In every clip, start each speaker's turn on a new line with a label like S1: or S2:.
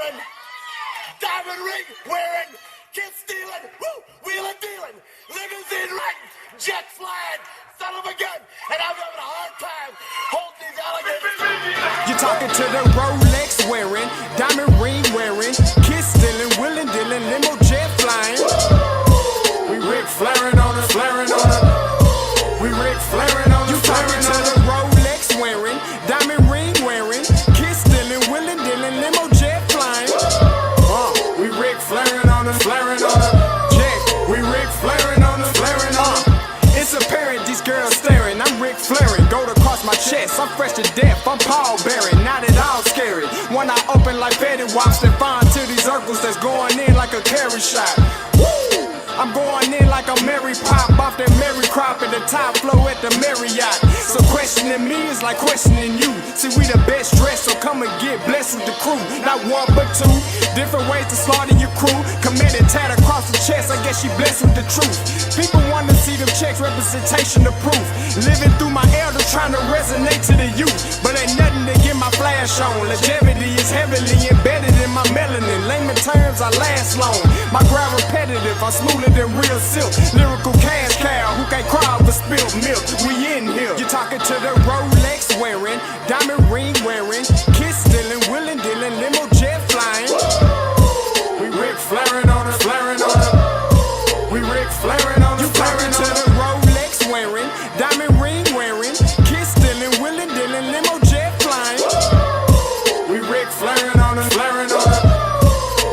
S1: wearing, diamond ring wearing, kid stealing, wheeling dealing, limousine riding, jet flying, son of a gun, and I'm having a hard time holding these alligators.
S2: You're talking to the Rolex wearing, diamond ring wearing, kid stealing, wheeling dealing, limo jet flying. We Ric Flairing on it, flaring on it. We Ric Flairing on it. You talking to the Rolex wearing, diamond ring wearing, kid stealing, wheeling dealing, limo jet flying. We Ric Flairing on it, flaring on it. Yeah, we Ric Flairing on it, flaring on it. It's apparent these girls staring. I'm Ric Flairing, gold across my chest. I'm fresh to death. I'm Paul Bearing, not at all scary. When I open like Fetty Wops and find to these circles that's going in like a carry shot. Woo! I'm going in like a Mary Pop off that Mary Crop at the top flow at the Marriott. So questioning me is like questioning you. See, we the best dressed, so come and get blessed with the crew. Not one but two, different ways to slaughter your crew. Committed tat across the chest, I guess she blessed with the truth. People want to see them checks, representation of proof. Living through my elders trying to resonate to the youth. But ain't nothing to get my flash on. Longevity is heavily embedded in my melanin. Layman terms, I last long. My grind repetitive, I'm smoother than real silk. Lyrical cash cow who can't cry over spilled milk. We in here. You're talking to the Rolex wearing, diamond ring wearing, kiss stealing, wheeling dealing, limo jet flying. We Ric Flairing on it, flaring on it. We Ric Flairing on it, flaring on it. You talking to the Rolex wearing, diamond ring wearing, kiss stealing, wheeling dealing, limo jet flying. We Ric Flairing on it, flaring on it.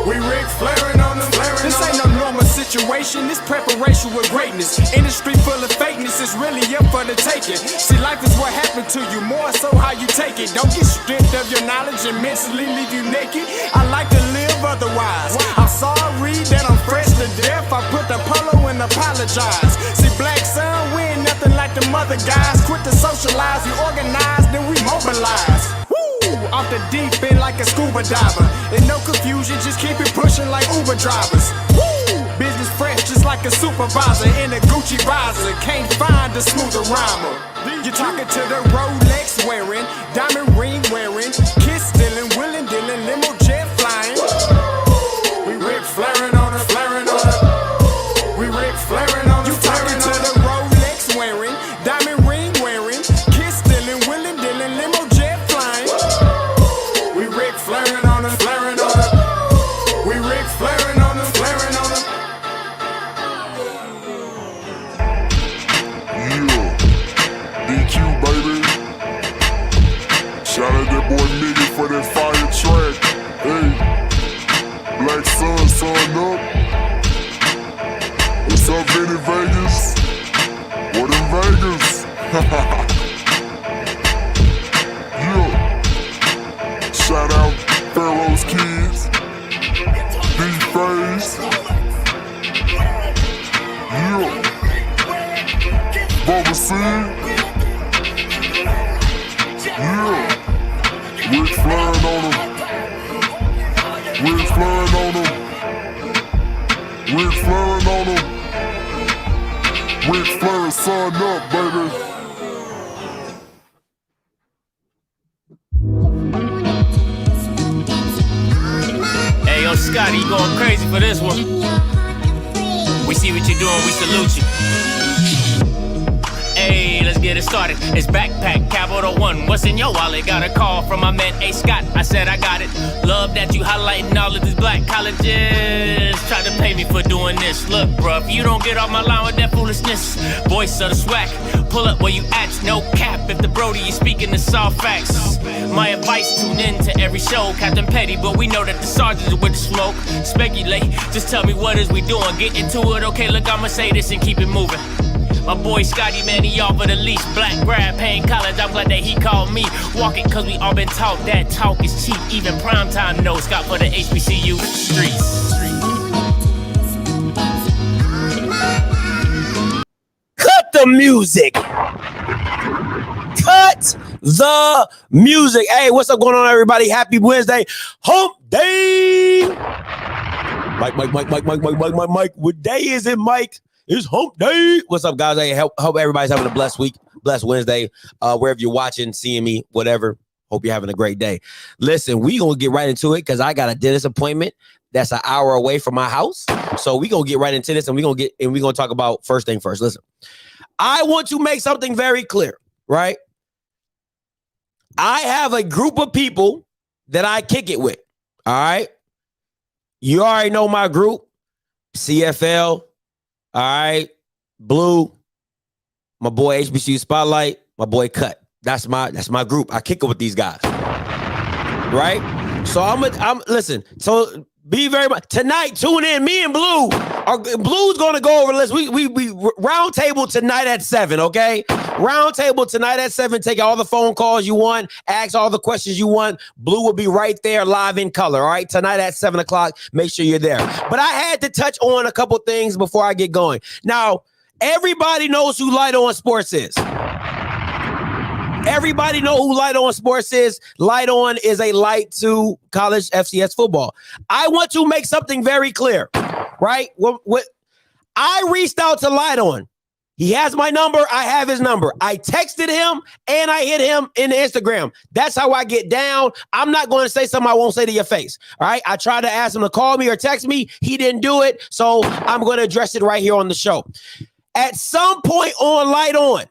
S2: We Ric Flairing on it, flaring on it. This ain't no normal situation, this preparation with greatness. Industry full of fakeness, it's really up for the taking. See, life is what happened to you, more so how you take it. Don't get stripped of your knowledge and mentally leave you naked. I like to live otherwise. I'm sorry that I'm fresh to death. I put the polo and apologize. See, black son, we ain't nothing like the mother guys. Quit to socialize, we organize, then we mobilize. Off the deep end like a scuba diver. And no confusion, just keep it pushing like Uber drivers. Woo! Business fresh just like a supervisor in a Gucci visor. Can't find a smoother rhymer. You're talking to the Rolex wearing, diamond ring wearing, kiss stealing, wheeling dealing, limo jet flying. We Ric Flairing on it, flaring on it. We Ric Flairing on it. You talking to the Rolex wearing, diamond ring wearing, kiss stealing, wheeling dealing, limo jet flying. We Ric Flairing on it, flaring on it. We Ric Flairing on it, flaring on it.
S3: Yeah, DQ baby. Shout out that boy Nigga for that fire track. Hey, Black Sun, sun up. What's up, Vinny Vegas? What in Vegas? Yeah. Shout out Pharaoh's Kids, D-Phase. Yeah. Bubba C. Yeah. Ric Flairing on them. Ric Flairing on them. Ric Flairing on them. Ric Flairing, son up, baby.
S4: Hey, yo, Scotty, you going crazy for this one. We see what you're doing, we salute you. Hey, let's get it started. It's Backpack Capital One. What's in your wallet? Got a call from my man A. Scott. I said I got it. Love that you highlighting all of these black colleges. Try to pay me for doing this. Look, bruh, if you don't get off my line with that foolishness, voice of the swag, pull up where you at, no cap. If the Brody is speaking the soft facts, my advice, tune in to every show. Captain Petty, but we know that the sergeants are with the smoke. Speculate, just tell me what is we doing. Get into it, okay, look, I'ma say this and keep it moving. My boy Scotty, man, he offered the least. Black grad, paying college, I'm glad that he called me. Walking, cause we all been taught that talk is cheap. Even primetime knows Scott for the HBCU streets.
S5: Cut the music. Cut the music. Hey, what's up going on, everybody? Happy Wednesday. Hump Day. Mike. What day is it, Mike? It's Hump Day. What's up, guys? I hope everybody's having a blessed week, blessed Wednesday. Wherever you're watching, seeing me, whatever. Hope you're having a great day. Listen, we gonna get right into it because I got a dentist appointment that's an hour away from my house. So we gonna get right into this, and we gonna talk about first thing first. Listen, I want to make something very clear, right? I have a group of people that I kick it with. All right. You already know my group. CFL. All right. Blue. My boy HBCU Spotlight. My boy Cut. That's my group. I kick it with these guys. Right? So I'm listen. So be very much tonight. Tune in. Me and Blue's gonna go over this. We round table tonight at 7. Okay, round table tonight at 7. Take all the phone calls you want. Ask all the questions you want. Blue will be right there, live in color. All right, tonight at 7 o'clock. Make sure you're there. But I had to touch on a couple things before I get going. Now, everybody knows who Light On Sports is. Everybody know who Light On Sports is. Light On is a light to college FCS football. I want to make something very clear, right? What I reached out to Light On. He has my number. I have his number. I texted him and I hit him in Instagram. That's how I get down. I'm not going to say something I won't say to your face. All right. I tried to ask him to call me or text me. He didn't do it. So I'm going to address it right here on the show. At some point on Light On,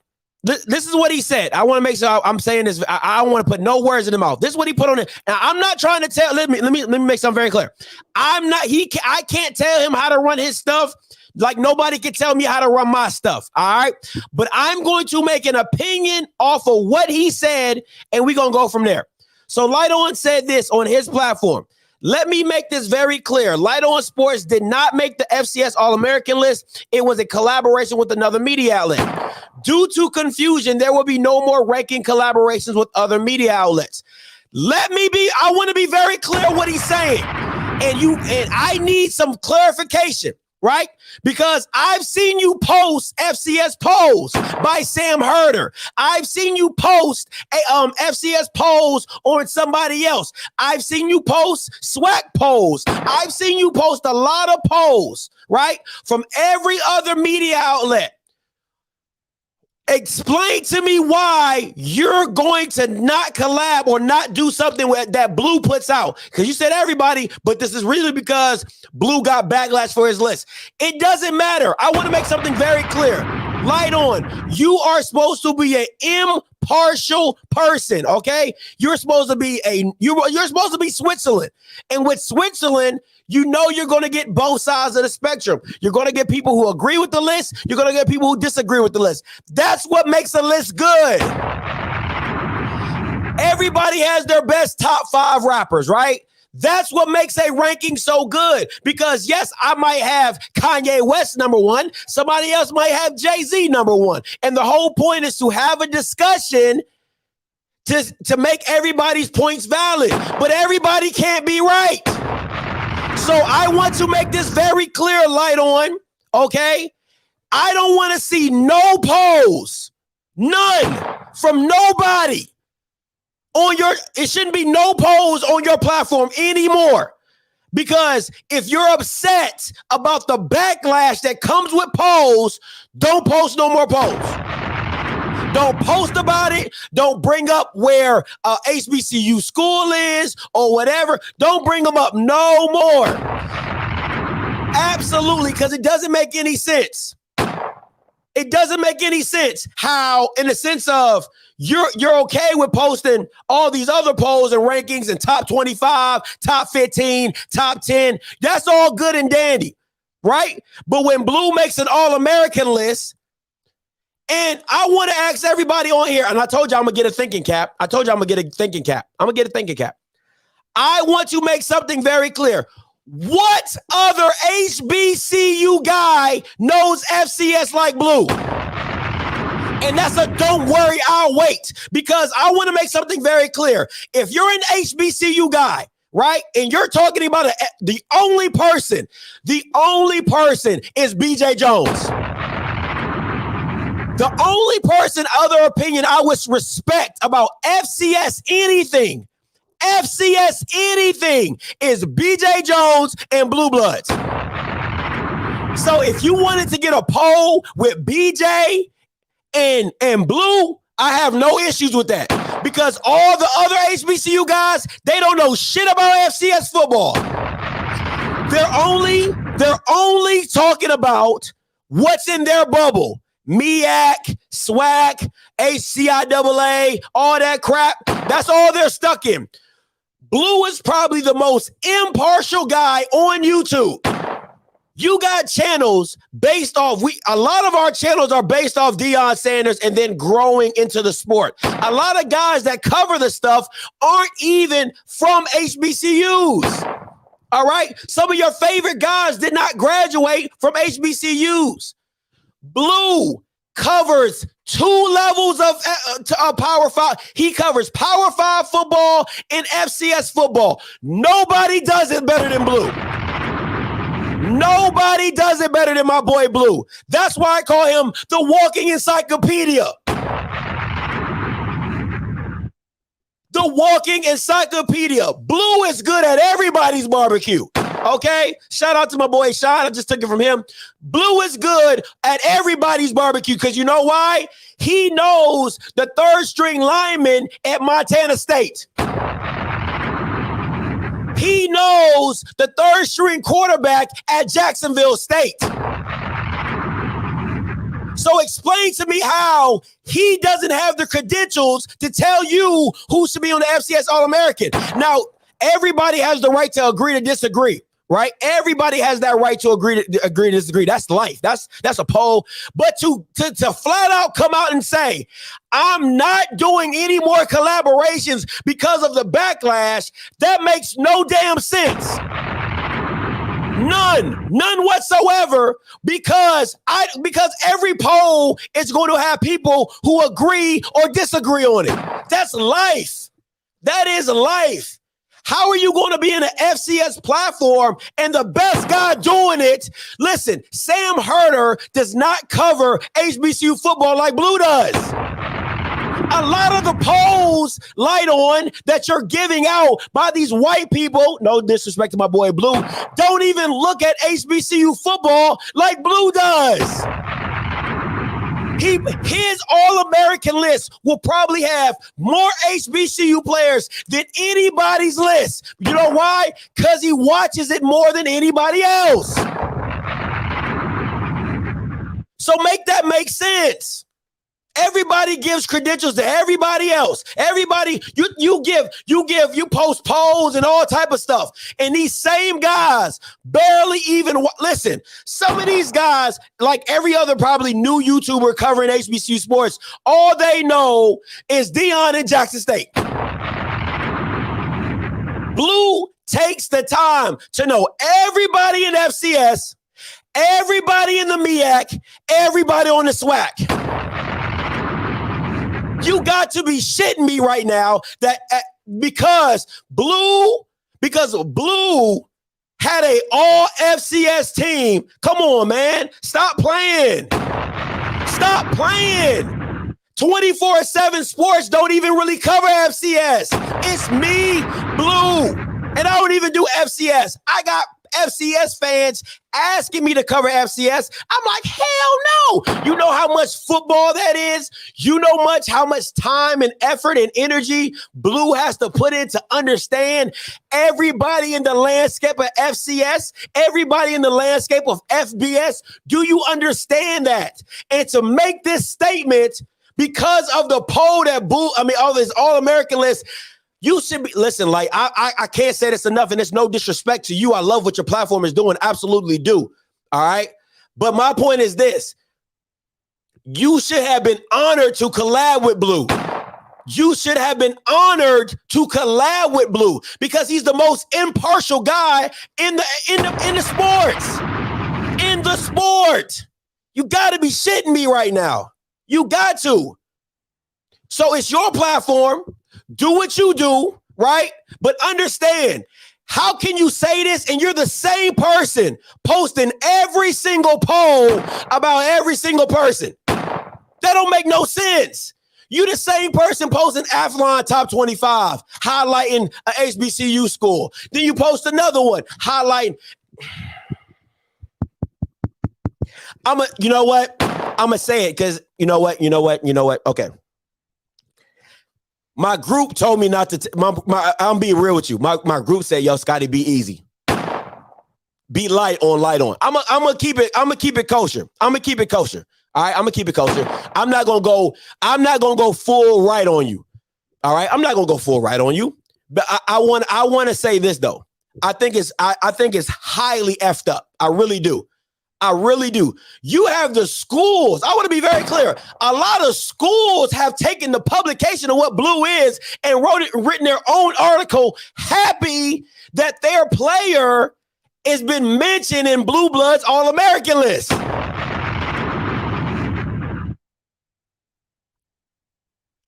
S5: this is what he said. I want to make sure I'm saying this. I don't want to put no words in the mouth. This is what he put on it. Now, I'm not trying to tell. Let me make something very clear. I can't tell him how to run his stuff. Like nobody can tell me how to run my stuff. All right. But I'm going to make an opinion off of what he said, and we're going to go from there. So Light On said this on his platform. Let me make this very clear. Light On Sports did not make the FCS All-American list. It was a collaboration with another media outlet. Due to confusion, there will be no more ranking collaborations with other media outlets. I want to be very clear what he's saying. And I need some clarification, right? Because I've seen you post FCS polls by Sam Herder. I've seen you post FCS polls on somebody else. I've seen you post SWAC polls. I've seen you post a lot of polls, right? From every other media outlet. Explain to me why you're going to not collab or not do something that Blue puts out. Because you said everybody, but this is really because Blue got backlash for his list. It doesn't matter. I want to make something very clear. Light On, you are supposed to be an impartial person, okay? You're supposed to be you're supposed to be Switzerland. And with Switzerland, you know you're going to get both sides of the spectrum. You're going to get people who agree with the list. You're going to get people who disagree with the list. That's what makes a list good. Everybody has their best top 5 rappers, right? That's what makes a ranking so good. Because yes, I might have Kanye West number 1. Somebody else might have Jay-Z number 1. And the whole point is to have a discussion to make everybody's points valid. But everybody can't be right. So I want to make this very clear, Light On, okay? I don't want to see no polls, none, from nobody it shouldn't be no polls on your platform anymore. Because if you're upset about the backlash that comes with polls, don't post no more polls. Don't post about it. Don't bring up where HBCU school is or whatever. Don't bring them up no more. Absolutely, because it doesn't make any sense. It doesn't make any sense how, in the sense of you're okay with posting all these other polls and rankings and top 25, top 15, top 10. That's all good and dandy, right? But when Blue makes an All-American list, and I want to ask everybody on here, and I told you I'm going to get a thinking cap. I want to make something very clear. What other HBCU guy knows FCS like Blue? And that's a don't worry, I'll wait. Because I want to make something very clear. If you're an HBCU guy, right, and you're talking about the only person is BJ Jones. The only person, other opinion I would respect about FCS anything is BJ Jones and Bluebloods. So if you wanted to get a poll with BJ and Blue, I have no issues with that. Because all the other HBCU guys, they don't know shit about FCS football. They're only talking about what's in their bubble. MEAC, SWAC, HCIAA, all that crap. That's all they're stuck in. Blue is probably the most impartial guy on YouTube. You got channels based off, a lot of our channels are based off Deion Sanders and then growing into the sport. A lot of guys that cover the stuff aren't even from HBCUs. All right? Some of your favorite guys did not graduate from HBCUs. Blue covers 2 levels of Power 5. He covers Power 5 football and FCS football. Nobody does it better than Blue. Nobody does it better than my boy Blue. That's why I call him the walking encyclopedia. The walking encyclopedia. Blue is good at everybody's barbecue. Okay? Shout out to my boy Sean. I just took it from him. Blue is good at everybody's barbecue because you know why? He knows the 3rd string lineman at Montana State. He knows the 3rd string quarterback at Jacksonville State. So explain to me how he doesn't have the credentials to tell you who should be on the FCS All-American. Now, everybody has the right to agree to disagree, right? Everybody has that right to agree to disagree. That's life. That's a poll. But to flat out come out and say, I'm not doing any more collaborations because of the backlash, that makes no damn sense. None whatsoever, because every poll is going to have people who agree or disagree on it. That's life. That is life. How are you going to be in an FCS platform and the best guy doing it? Listen, Sam Herder does not cover HBCU football like Blue does. A lot of the polls light on that you're giving out by these white people, no disrespect to my boy Blue, don't even look at HBCU football like Blue does. His All-American list will probably have more HBCU players than anybody's list. You know why? Because he watches it more than anybody else. So make that make sense. Everybody gives credentials to everybody else. Everybody, you post polls and all type of stuff. And these same guys barely even, listen, some of these guys, like every other probably new YouTuber covering HBCU sports, all they know is Deion and Jackson State. Blue takes the time to know everybody in FCS, everybody in the MEAC, everybody on the SWAC. You got to be shitting me right now that because Blue had a all FCS team. Come on, man. Stop playing. Stop playing. 24/7 Sports don't even really cover FCS. It's me, Blue, and I don't even do FCS. I got FCS fans asking me to cover FCS. I'm like, hell no. You know how much football that is? You know how much time and effort and energy Blue has to put in to understand everybody in the landscape of FCS, everybody in the landscape of FBS. Do you understand that? And to make this statement because of the poll that all this All-American list, you should be, listen, like, I can't say this enough, and it's no disrespect to you. I love what your platform is doing. Absolutely do. All right. But my point is this. You should have been honored to collab with Blue. You should have been honored to collab with Blue because he's the most impartial guy in the sports. In the sport. You got to be shitting me right now. You got to. So it's your platform. Do what you do, right? But understand, how can you say this and you're the same person posting every single poll about every single person? That don't make no sense. You the same person posting Athlon top 25, highlighting a HBCU school. Then you post another one, highlighting. You know what? I'm going to say it because you know what? Okay. My group told me not to. I'm being real with you. My group said, "Yo, Scotty, be easy, be light on. I'm gonna keep it kosher. I'm gonna keep it kosher. All right, I'm gonna keep it kosher. I'm not gonna go full right on you. All right, I'm not gonna go full right on you. But I want to say this though. I think it's highly effed up. I really do. You have the schools. I want to be very clear. A lot of schools have taken the publication of what Blue is and written their own article, happy that their player has been mentioned in Bluebloods All-American list.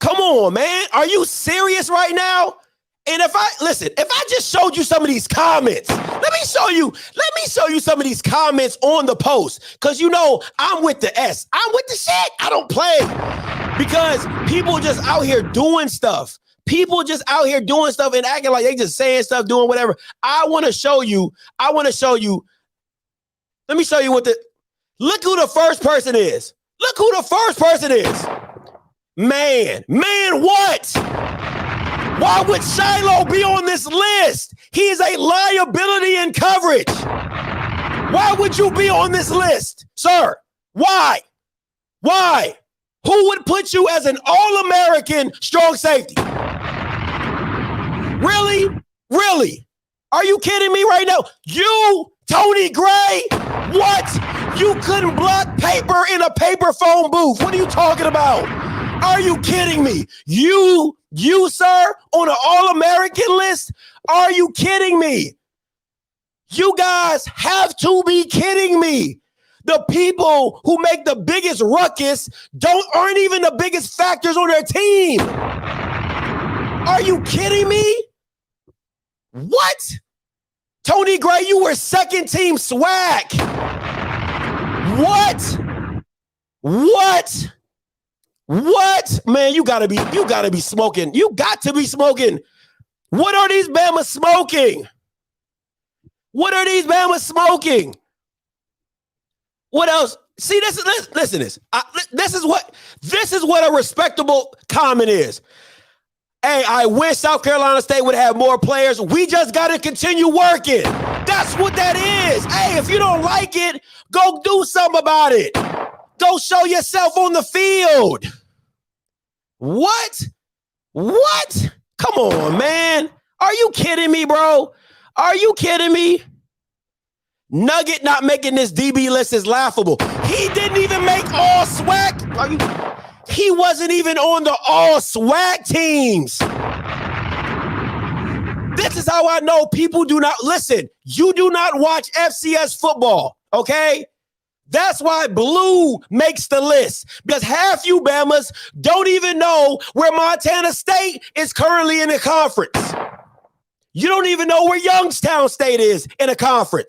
S5: Come on, man. Are you serious right now? And if I just showed you some of these comments, let me show you some of these comments on the post. Cause you know, I'm with the S. I'm with the shit. I don't play because people just out here doing stuff. And acting like they just saying stuff, doing whatever. I want to show you. Let me show you look who the first person is. Man, what? Why would Shiloh be on this list? He is a liability in coverage. Why would you be on this list, sir? Why? Who would put you as an All-American strong safety? Really? Are you kidding me right now? You, Tony Gray? What? You couldn't block paper in a paper phone booth. What are you talking about? Are you kidding me? You, sir, on an All-American list? Are you kidding me? You guys have to be kidding me. The people who make the biggest ruckus aren't even the biggest factors on their team. Are you kidding me? What? Tony Gray, you were second team swag. What? Man, you gotta be smoking. You got to be smoking. What are these Bamas smoking? What else? See, listen to this. This is what a respectable comment is. Hey, I wish South Carolina State would have more players. We just got to continue working. That's what that is. Hey, if you don't like it, go do something about it. Go show yourself on the field. What? Come on, man. Are you kidding me, bro? Are you kidding me? Nugget not making this DB list is laughable. He didn't even make all swag. He wasn't even on the all swag teams. This is how I know people do not listen. You do not watch FCS football, okay? That's why Blue makes the list, because half you Bamas don't even know where Montana State is currently in the conference. You don't even know where Youngstown State is in a conference.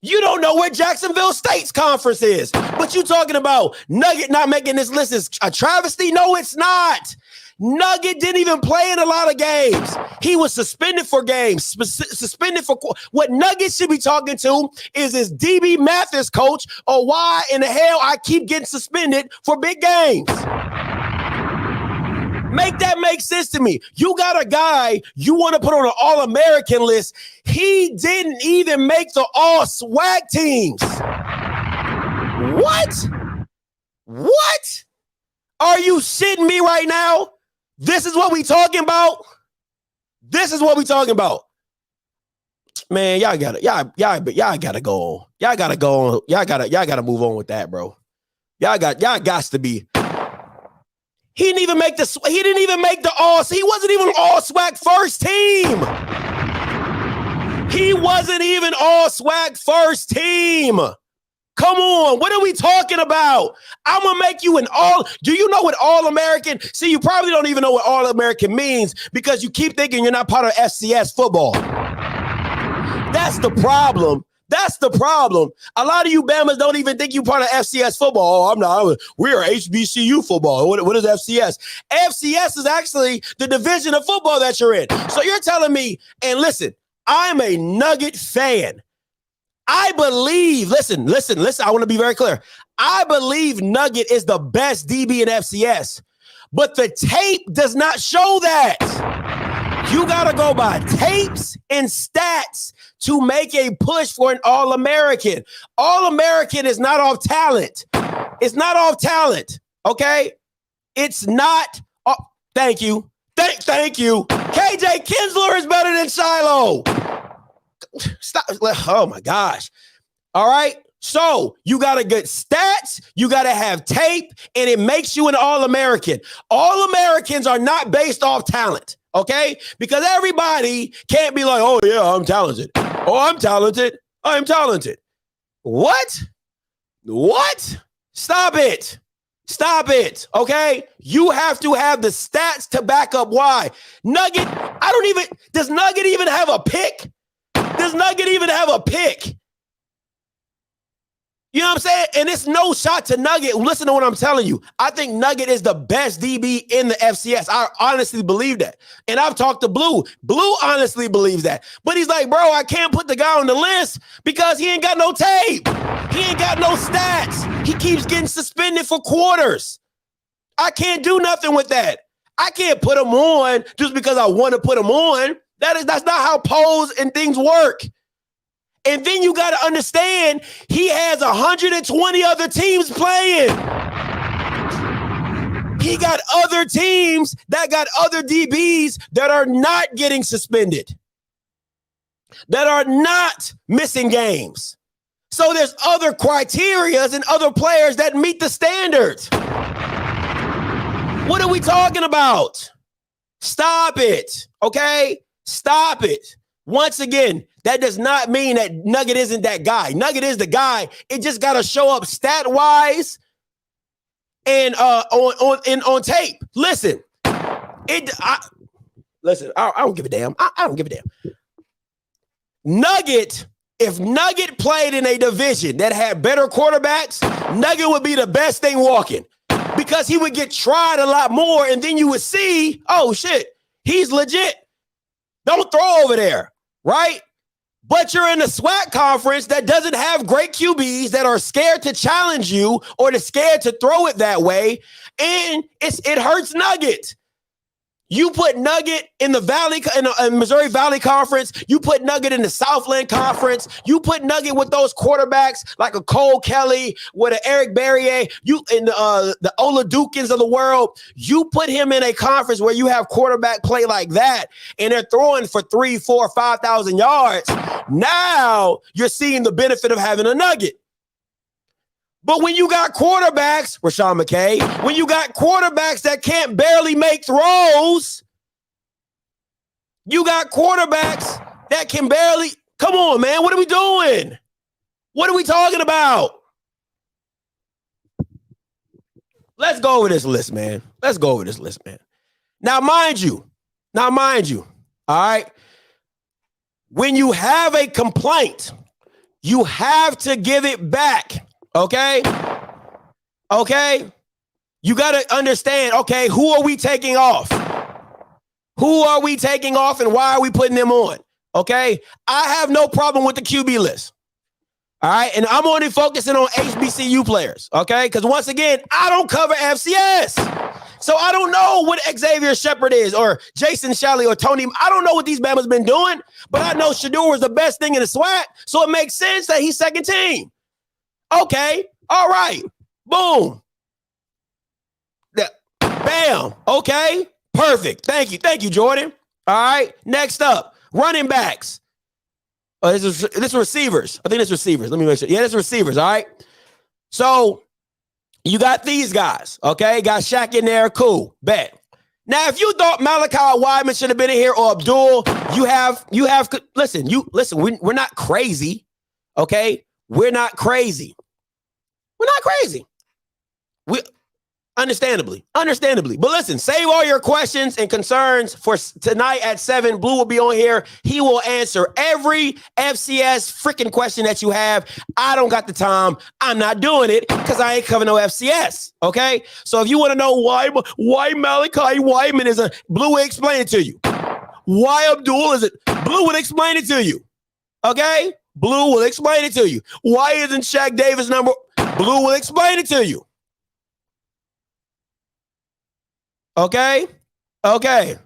S5: You don't know where Jacksonville State's conference is. But you talking about Nugget not making this list is a travesty? No, it's not. Nugget didn't even play in a lot of games. He was suspended for games, suspended for what Nugget should be talking to is his DB Mathis coach, or why in the hell I keep getting suspended for big games. Make that make sense to me. You got a guy you want to put on an All-American list. He didn't even make the all-swag teams. What? Are you shitting me right now? This is what we talking about? Man, y'all gotta go. Y'all gotta move on with that, bro. Y'all got to be. He didn't even make the all. He wasn't even all swag first team. Come on, what are we talking about? I'm gonna make you an all. Do you know what All-American? See, you probably don't even know what All-American means because you keep thinking you're not part of FCS football. That's the problem. A lot of you Bamas don't even think you're part of FCS football. Oh, I'm not. We're HBCU football. What is FCS? FCS is actually the division of football that you're in. So you're telling me, and listen, I'm a Nugget fan. I believe, listen, I want to be very clear. I believe Nugget is the best DB in FCS. But the tape does not show that. You got to go by tapes and stats to make a push for an All-American. All-American is not off talent. It's not off talent, okay? It's not. Oh, thank you. Thank you. KJ Kinsler is better than Shiloh. Stop. Oh, my gosh. All right? So you got to get stats, you got to have tape, and it makes you an All-American. All-Americans are not based off talent, okay? Because everybody can't be like, oh, yeah, I'm talented. Oh, I'm talented. I'm talented. What? Stop it. Stop it, okay? You have to have the stats to back up why. Nugget, does Nugget even have a pick? Does Nugget even have a pick? You know what I'm saying? And it's no shot to Nugget. Listen to what I'm telling you. I think Nugget is the best DB in the FCS. I honestly believe that. And I've talked to Blue. Blue honestly believes that. But he's like, bro, I can't put the guy on the list because he ain't got no tape. He ain't got no stats. He keeps getting suspended for quarters. I can't do nothing with that. I can't put him on just because I want to put him on. That's not how polls and things work. And then you got to understand, he has 120 other teams playing. He got other teams that got other DBs that are not getting suspended, that are not missing games. So there's other criterias and other players that meet the standards. What are we talking about? Stop it, okay? Stop it. Once again, that does not mean that Nugget isn't that guy. Nugget is the guy. It just got to show up stat-wise and on tape. Listen, I don't give a damn. I don't give a damn. Nugget, if Nugget played in a division that had better quarterbacks, Nugget would be the best thing walking because he would get tried a lot more, and then you would see, oh, shit, he's legit. Don't throw over there, right? But you're in a SWAC conference that doesn't have great QBs that are scared to challenge you or they're scared to throw it that way, and it hurts Nugget. You put Nugget in the Valley, in Missouri Valley Conference. You put Nugget in the Southland Conference. You put Nugget with those quarterbacks like a Cole Kelly, with an Eric Barrier. You in the Ola Dukins of the world. You put him in a conference where you have quarterback play like that, and they're throwing for 3,000, 4,000, 5,000 yards. Now you're seeing the benefit of having a Nugget. But when you got quarterbacks, Rashawn McKay, when you got quarterbacks that can't barely make throws, you got quarterbacks that can barely, come on, man, what are we doing? What are we talking about? Let's go over this list, man. Let's go over this list, man. Now, mind you, all right, when you have a complaint, you have to give it back. Okay? You got to understand, okay, who are we taking off? Who are we taking off and why are we putting them on? Okay? I have no problem with the QB list. All right? And I'm only focusing on HBCU players, okay? Because once again, I don't cover FCS. So I don't know what Xavier Shepard is or Jason Shelley or Tony. I don't know what these Bama's been doing, but I know Shador was the best thing in the SWAC, so it makes sense that he's second team. Okay. All right. Boom. Bam. Okay. Perfect. Thank you, Jordan. All right. Next up, running backs. Oh, this is receivers. I think it's receivers. Let me make sure. Yeah, this is receivers. All right. So you got these guys. Okay. Got Shaq in there. Cool. Bet. Now, if you thought Malachi Wideman should have been in here or Abdul, listen, we're not crazy. Okay. We're not crazy. We understandably. But listen, save all your questions and concerns for tonight at 7. Blue will be on here. He will answer every FCS freaking question that you have. I don't got the time. I'm not doing it because I ain't covering no FCS. Okay. So if you want to know why Malachi Wideman is Blue will explain it to you. Why Abdul is it? Blue will explain it to you. Okay. Blue will explain it to you. Why isn't Shaq Davis number? Blue will explain it to you. Okay. Okay.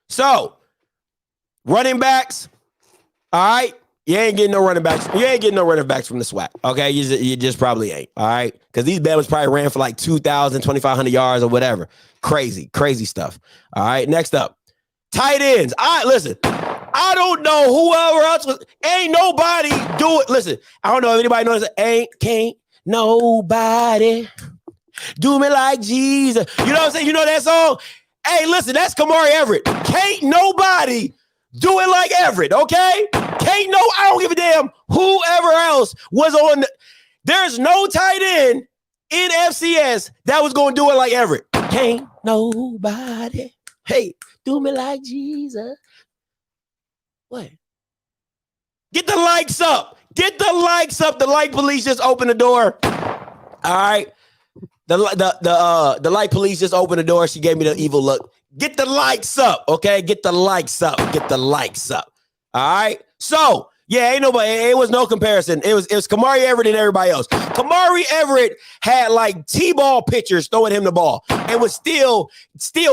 S5: So, running backs. All right. You ain't getting no running backs. You ain't getting no running backs from the SWAC. Okay. You just probably ain't. All right. Because these Bama's probably ran for like 2,000, 2,500 yards or whatever. Crazy stuff. All right. Next up, tight ends. All right. Listen, I don't know whoever else was. Ain't nobody do it. Listen, I don't know if anybody knows it. Can't nobody do me like Jesus. You know what I'm saying? You know that song? Hey, listen, that's Kamari Everett. Can't nobody do it like Everett, okay? I don't give a damn whoever else was on. There's no tight end in FCS that was going to do it like Everett. Can't nobody, hey, do me like Jesus. What? Get the likes up. Get the likes up. The like police just opened the door. All right. The light police just opened the door. She gave me the evil look. Get the likes up, okay? Get the likes up. Get the likes up. All right. So yeah, ain't nobody. It was no comparison. It was Kamari Everett and everybody else. Kamari Everett had like T-ball pitchers throwing him the ball, and was still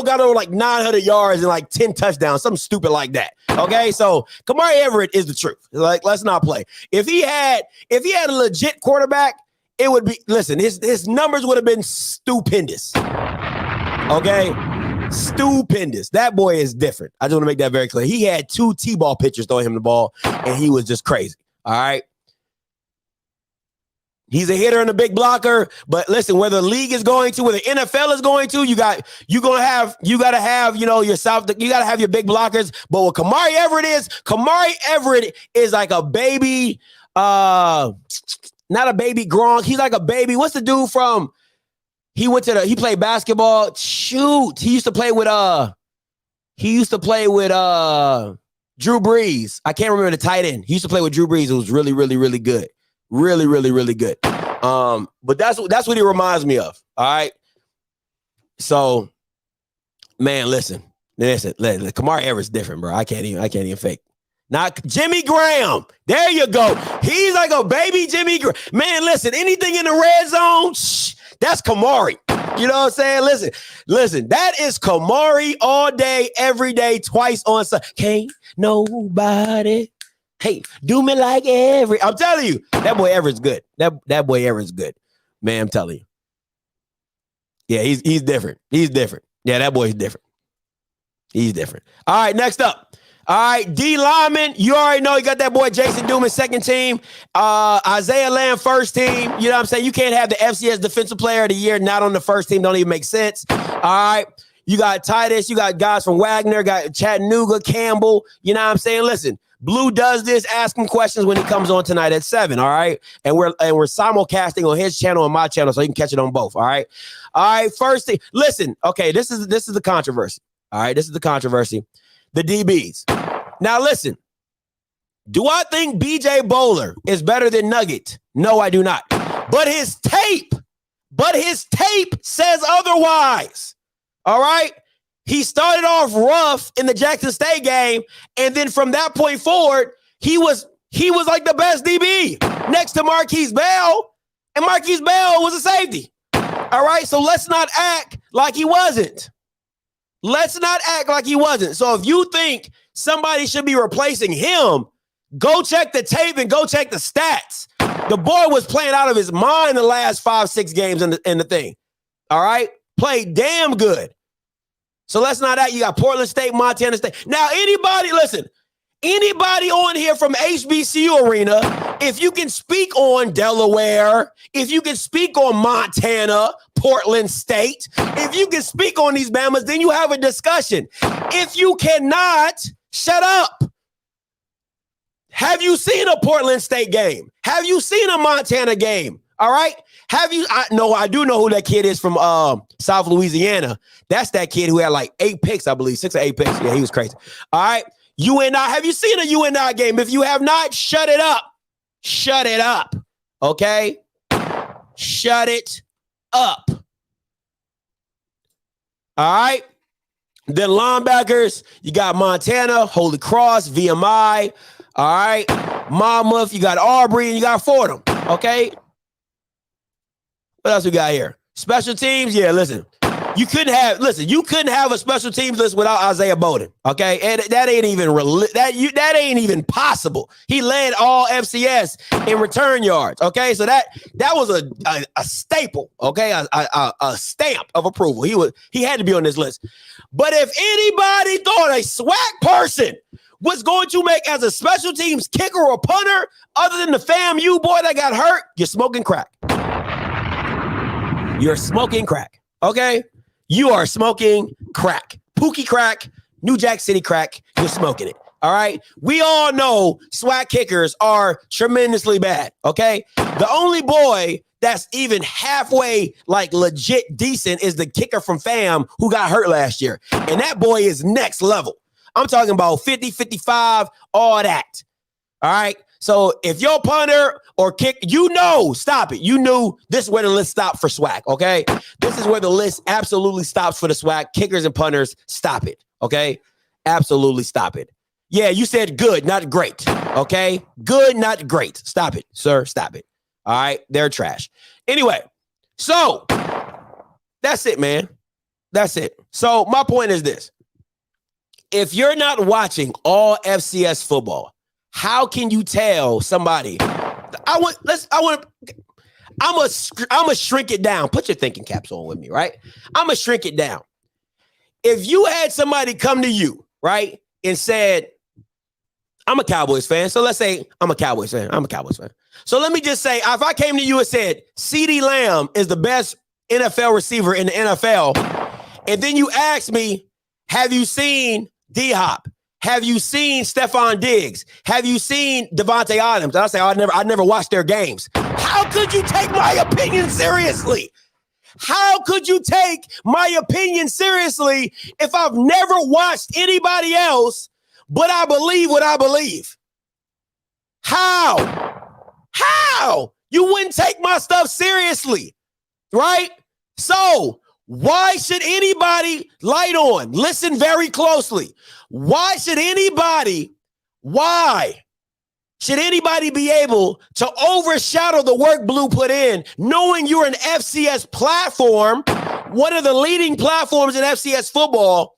S5: got over like 900 yards and like 10 touchdowns, something stupid like that. Okay, so Kamari Everett is the truth. Like, let's not play. If he had a legit quarterback, it would be, listen, his numbers would have been stupendous. Okay? Stupendous. That boy is different. I just want to make that very clear. He had 2 T-ball pitchers throwing him the ball, and he was just crazy. All right? He's a hitter and a big blocker, but listen, where the league is going to, where the NFL is going to, you got to have, you got to have your big blockers. But what Kamari Everett is like a baby, not a baby Gronk. He's like a baby. What's the dude from? He played basketball. Shoot. He used to play with Drew Brees. I can't remember the tight end. He used to play with Drew Brees. It was really, really, really good. Really, really, really good. But that's what he reminds me of. All right. So, man, listen. Kamari Everett's different, bro. I can't even fake. Not Jimmy Graham. There you go. He's like a baby Jimmy Graham. Man, listen, anything in the red zone, that's Kamari. You know what I'm saying? Listen, that is Kamari all day, every day, twice on Sunday. Can't nobody, hey, do me like Everett. I'm telling you, that boy Everett's good. That boy Everett's good. Man, I'm telling you. Yeah, he's different. He's different. Yeah, that boy's different. He's different. All right, next up. All right, D lineman, you already know you got that boy Jason Dumas, second team. Isaiah Lamb, first team. You know what I'm saying? You can't have the FCS Defensive Player of the Year not on the first team. Don't even make sense. All right, you got Titus. You got guys from Wagner, got Chattanooga, Campbell. You know what I'm saying? Listen, Blue does this. Ask him questions when he comes on tonight at 7. All right, and we're simulcasting on his channel and my channel, so you can catch it on both. All right, first thing. Listen, okay, this is the controversy. All right, this is the controversy. The DBs. Now listen, do I think BJ Bowler is better than Nugget? No, I do not. But his tape says otherwise. All right? He started off rough in the Jackson State game, and then from that point forward, he was like the best DB next to Marquise Bell, and Marquise Bell was a safety. All right? So let's not act like he wasn't. So if you think somebody should be replacing him, go check the tape and go check the stats. The boy was playing out of his mind the last 5-6 games in the thing. All right? Played damn good. So let's not act. You got Portland State, Montana State. Now, anybody on here from HBCU Arena, if you can speak on Delaware, if you can speak on Montana, Portland State, if you can speak on these Bamas, then you have a discussion. If you cannot, shut up. Have you seen a Portland State game? Have you seen a Montana game? All right. I do know who that kid is from South Louisiana. That's that kid who had like 8 picks, I believe, 6 or 8 picks. Yeah, he was crazy. All right. UNI, have you seen a UNI game? If you have not, shut it up. Shut it up. Okay? Shut it up. All right? Then linebackers, you got Montana, Holy Cross, VMI. All right? Monmouth, you got Aubrey, and you got Fordham. Okay? What else we got here? Special teams. Yeah, listen. You couldn't have a special teams list without Isaiah Bowden. Okay, and that ain't even possible. He led all FCS in return yards. Okay, so that was a staple. Okay, a stamp of approval. He had to be on this list. But if anybody thought a SWAC person was going to make as a special teams kicker or punter, other than the FAMU boy that got hurt, you're smoking crack. You're smoking crack. Okay. You are smoking crack. Pookie crack, New Jack City crack. You're smoking it. All right. We all know SWAC kickers are tremendously bad. Okay. The only boy that's even halfway like legit decent is the kicker from FAM who got hurt last year. And that boy is next level. I'm talking about 50, 55, all that. All right. So if your punter or kick, stop it. You knew this is where the list stopped for SWAC, okay? This is where the list absolutely stops for the SWAC. Kickers and punters, stop it, okay? Absolutely stop it. Yeah, you said good, not great, okay? Good, not great. Stop it, sir, stop it. All right, they're trash. Anyway, so that's it, man. That's it. So my point is this. If you're not watching all FCS football, how can you tell somebody? I'm gonna shrink it down. Put your thinking caps on with me, right? I'm gonna shrink it down. If you had somebody come to you, right, and said, I'm a Cowboys fan. So let's say I'm a Cowboys fan. So let me just say, if I came to you and said, CeeDee Lamb is the best NFL receiver in the NFL, and then you asked me, have you seen D-Hop? Have you seen Stephon Diggs? Have you seen Devontae Adams? And I say, I never watched their games. How could you take my opinion seriously? How could you take my opinion seriously if I've never watched anybody else, but I believe what I believe? How? You wouldn't take my stuff seriously, right? So why should anybody, light on, listen very closely. Why should anybody be able to overshadow the work Blue put in, knowing you're an FCS platform, one of the leading platforms in FCS football?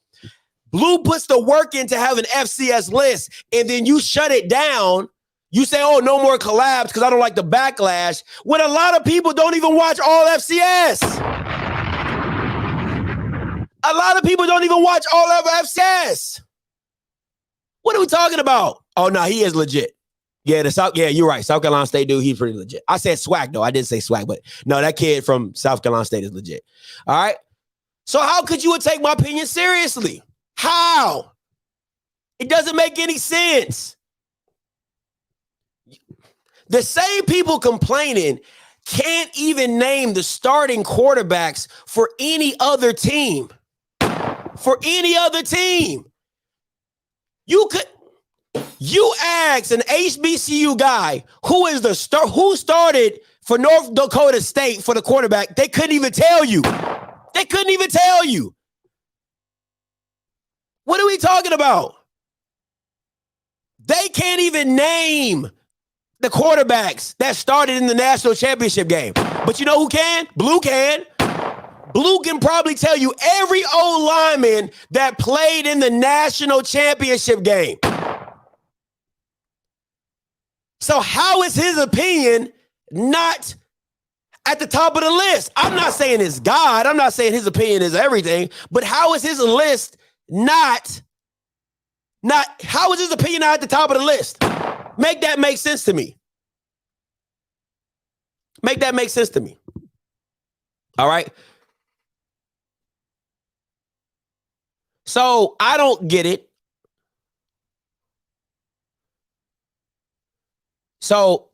S5: Blue puts the work in to have an FCS list, and then you shut it down. You say, oh, no more collabs because I don't like the backlash, when a lot of people don't even watch all FCS. A lot of people don't even watch all of FCS. What are we talking about? Oh, no, he is legit. Yeah, you're right. South Carolina State dude, he's pretty legit. I said SWAC, though. I didn't say SWAC, but no, that kid from South Carolina State is legit. All right? So how could you take my opinion seriously? How? It doesn't make any sense. The same people complaining can't even name the starting quarterbacks for any other team. For any other team. You ask an HBCU guy who started for North Dakota State for the quarterback, they couldn't even tell you. What are we talking about? They can't even name the quarterbacks that started in the national championship game. But you know who can? Blue can. Blue can probably tell you every old lineman that played in the national championship game. So how is his opinion not at the top of the list? I'm not saying it's God. I'm not saying his opinion is everything. But how is his list how is his opinion not at the top of the list? Make that make sense to me. Make that make sense to me. All right. So I don't get it. So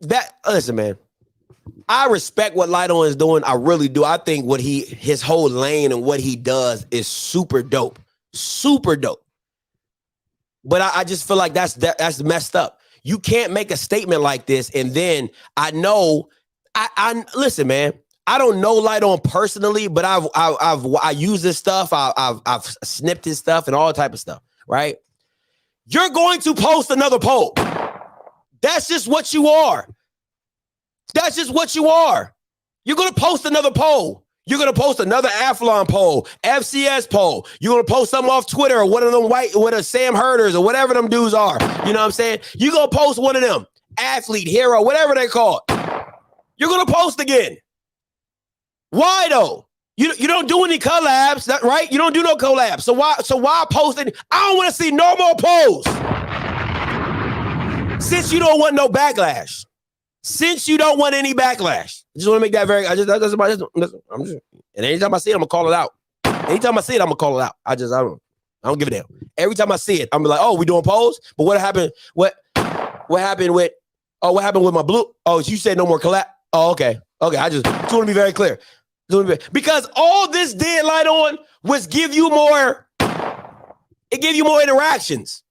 S5: listen, man, I respect what Lighton is doing. I really do. I think his whole lane and what he does is super dope. Super dope. But I just feel like that's messed up. You can't make a statement like this. And then I listen, man, I don't know Lighton personally, but I use this stuff. I've snipped his stuff and all type of stuff, right? You're going to post another poll. That's just what you are. That's just what you are. You're going to post another poll. You're going to post another Athlon poll, FCS poll. You're going to post something off Twitter or one of them what a Sam Herders or whatever them dudes are. You know what I'm saying? You're going to post one of them, athlete, hero, whatever they call it. You're going to post again. Why though? You don't do any collabs, right? You don't do no collabs. So why posting? I don't want to see no more posts. Since you don't want no backlash. Since you don't want any backlash. I just want to make that very, and anytime I see it, I'm gonna call it out. Anytime I see it, I'm gonna call it out. I don't give a damn. Every time I see it, I'm like, oh, we doing polls? But what happened? What happened with my blue? Oh, you said no more collab. Oh, okay. I just want to be very clear. Because all this did light on was give you more. It gave you more interactions.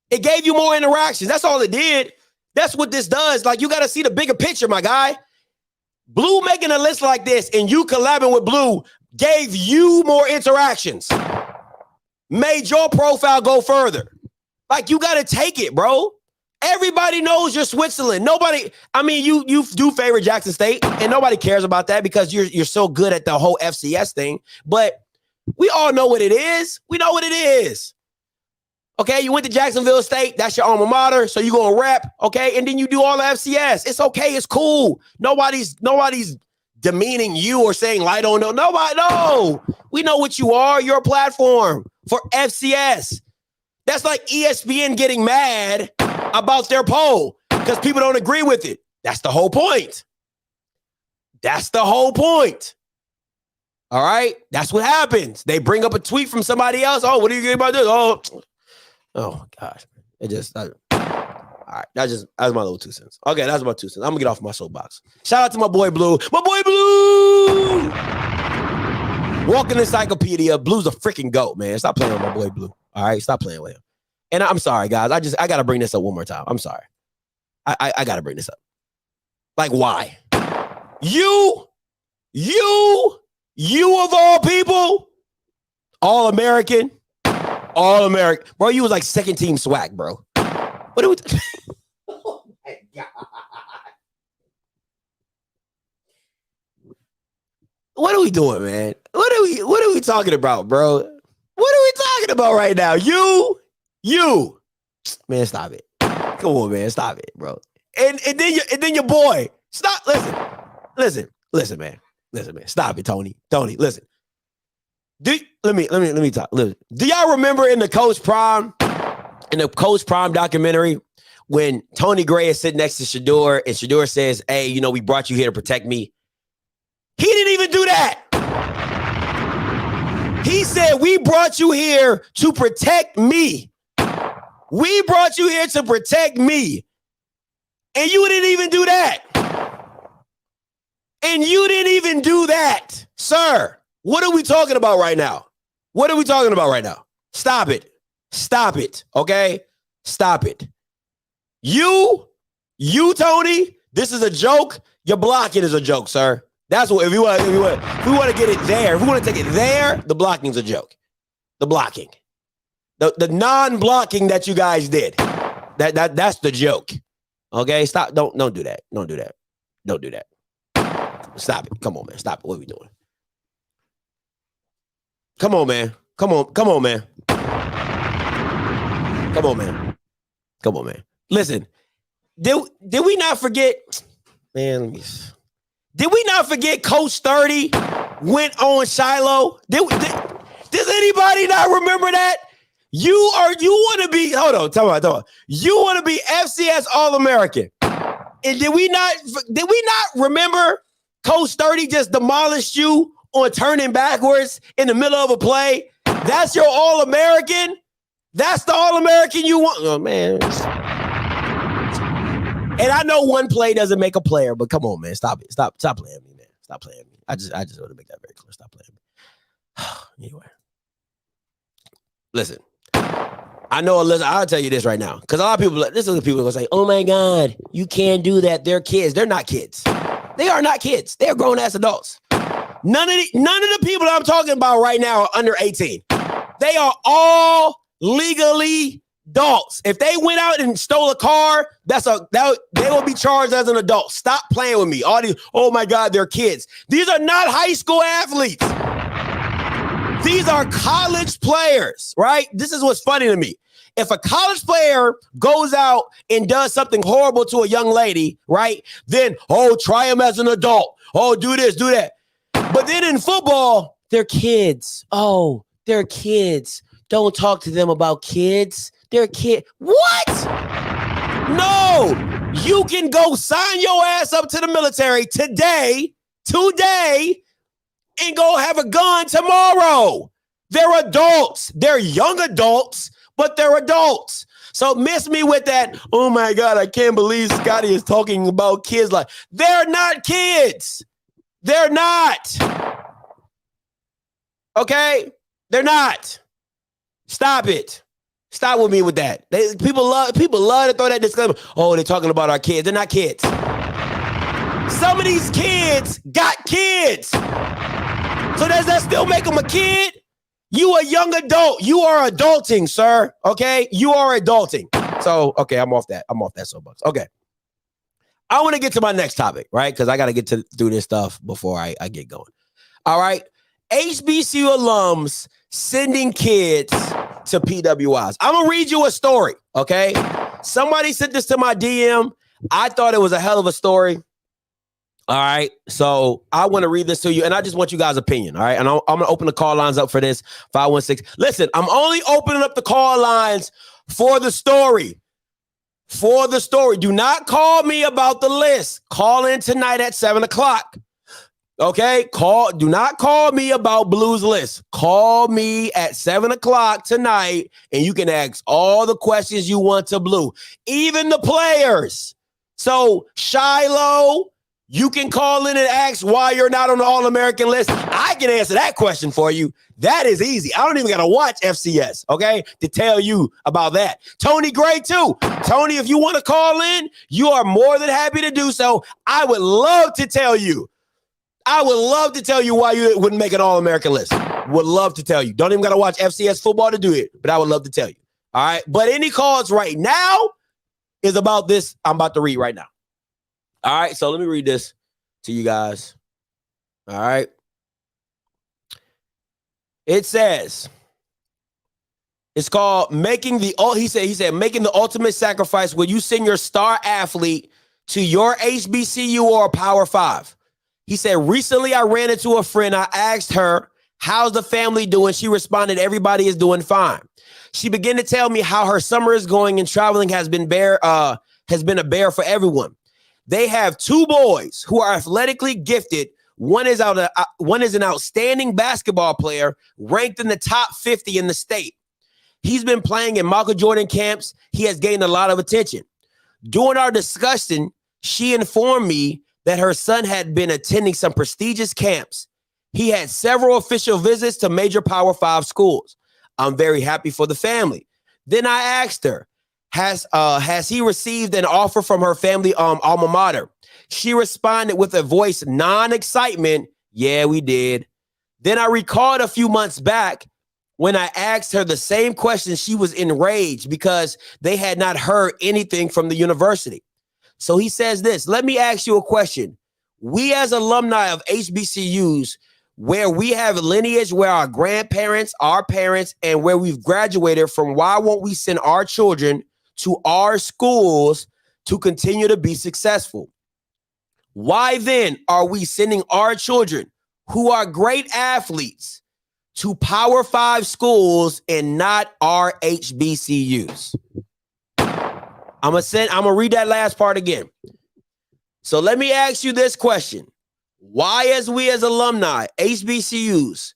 S5: That's all it did. That's what this does. Like, you got to see the bigger picture, my guy. Blue making a list like this and you collabing with Blue gave you more interactions. Made your profile go further. Like, you got to take it, bro. Everybody knows you're Switzerland. You do favor Jackson State, and nobody cares about that because you're so good at the whole FCS thing. But we all know what it is. We know what it is. Okay, you went to Jacksonville State. That's your alma mater. So you go and rep. Okay, and then you do all the FCS. It's okay. It's cool. Nobody's demeaning you or saying light on. Nobody. No, we know what you are. You're a platform for FCS. That's like ESPN getting mad about their poll because people don't agree with it. That's the whole point. All right, that's what happens. They bring up a tweet from somebody else. Oh, what are you getting about this? Oh my gosh. All right. That's my little 2 cents. Okay, that's my 2 cents. I'm gonna get off my soapbox. Shout out to my boy Blue. Walking encyclopedia. Blue's a freaking goat, man. Stop playing with my boy Blue. All right, stop playing with him. And I'm sorry, guys. I gotta bring this up one more time. I'm sorry. I gotta bring this up. Like, why? You of all people, all American. Bro, you was like second team swag, bro. What are we oh my God. What are we doing, man? What are we talking about, bro? What are we talking about right now? You. Man, stop it. Come on, man. Stop it, bro. And then your boy. Stop. Listen, man. Stop it, Tony. Listen. Let me talk. Listen. Do y'all remember in the Coach Prime documentary when Tony Gray is sitting next to Shador and Shador says, hey, we brought you here to protect me? He didn't even do that. He said, we brought you here to protect me. We brought you here to protect me. And you didn't even do that. Sir, what are we talking about right now? Stop it. Okay? Stop it. You, Tony, this is a joke. Your blocking is a joke, sir. That's what, if we want to get it there, if we want to take it there, the blocking's a joke. The blocking. The non-blocking that you guys did. That's the joke. Okay? Stop. Don't do that. Don't do that. Stop it. Come on, man. Stop it. What are we doing? Come on, man. Listen, did we not forget? Man, did we not forget Coach 30 went on Shiloh? Does anybody not remember that? You want to be, hold on, tell me. You want to be FCS All-American. And did we not remember Coach 30 just demolished you on turning backwards in the middle of a play? That's your All-American? That's the All-American you want? Oh, man. And I know one play doesn't make a player, but come on, man. Stop it. Stop playing me, man. Stop playing me. I just want to make that very clear. Stop playing me. Anyway. Listen. I'll tell you this right now. Because a lot of people, this is the people going to say, oh my God, you can't do that. They're kids. They're not kids. They are not kids. They're grown-ass adults. None of the people that I'm talking about right now are under 18. They are all legally adults. If they went out and stole a car, they will be charged as an adult. Stop playing with me. All these, oh my God, they're kids. These are not high school athletes. These are college players, right? This is what's funny to me. If a college player goes out and does something horrible to a young lady, right? Then, oh, try him as an adult. Oh, do this, do that. But then in football, they're kids. Oh, they're kids. Don't talk to them about kids. They're kids. What? No, you can go sign your ass up to the military today, and go have a gun tomorrow. They're adults. They're young adults, but they're adults. So miss me with that. Oh my God, I can't believe Scotty is talking about kids. Like, they're not kids. They're not. Okay? They're not. Stop it. Stop with me with that. People love to throw that disclaimer. Oh, they're talking about our kids. They're not kids. Some of these kids got kids. So does that still make them a kid? You a young adult. You are adulting, sir. Okay? You are adulting. So, okay, I'm off that soapbox. Okay. I want to get to my next topic, right? Because I got to get through this stuff before I get going. All right. HBCU alums sending kids to PWIs. I'm going to read you a story, okay? Somebody sent this to my DM. I thought it was a hell of a story. All right. So I want to read this to you, and I just want you guys' opinion. All right. And I'm going to open the call lines up for this 516. Listen, I'm only opening up the call lines for the story. For the story. Do not call me about the list. Call in tonight at 7:00. Okay. Do not call me about Blue's list. Call me at 7:00 tonight, and you can ask all the questions you want to Blue, even the players. So Shiloh, you can call in and ask why you're not on the All-American list. I can answer that question for you. That is easy. I don't even got to watch FCS, okay, to tell you about that. Tony Gray, too. Tony, if you want to call in, you are more than happy to do so. I would love to tell you. I would love to tell you why you wouldn't make an All-American list. Would love to tell you. Don't even got to watch FCS football to do it, but I would love to tell you. All right? But any calls right now is about this I'm about to read right now. All right, so let me read this to you guys. All right. It says, it's called making the ultimate sacrifice where you send your star athlete to your HBCU or Power 5. He said, recently I ran into a friend. I asked her, how's the family doing? She responded, everybody is doing fine. She began to tell me how her summer is going and traveling has been a bear for everyone. They have two boys who are athletically gifted. One is an outstanding basketball player ranked in the top 50 in the state. He's been playing in Michael Jordan camps. He has gained a lot of attention. During our discussion, she informed me that her son had been attending some prestigious camps. He had several official visits to major Power 5 schools. I'm very happy for the family. Then I asked her, has he received an offer from her family alma mater? She responded with a voice non-excitement, yeah, we did. Then I recalled a few months back when I asked her the same question. She was enraged because they had not heard anything from the university. So he says this, let me ask you a question. We as alumni of HBCUs, where we have lineage, where our grandparents, our parents, and where we've graduated from, why won't we send our children to our schools to continue to be successful? Why then are we sending our children who are great athletes to Power 5 schools and not our HBCUs? I'm gonna read that last part again. So let me ask you this question. Why, as we as alumni, HBCUs,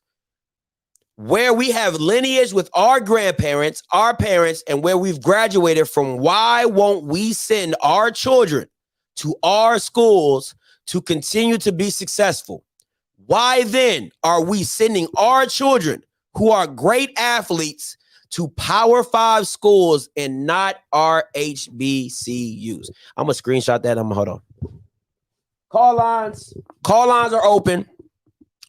S5: where we have lineage with our grandparents, our parents, and where we've graduated from, why won't we send our children to our schools to continue to be successful? Why then are we sending our children who are great athletes to Power 5 schools and not our HBCUs? I'm going to screenshot that. Hold on. Call lines are open.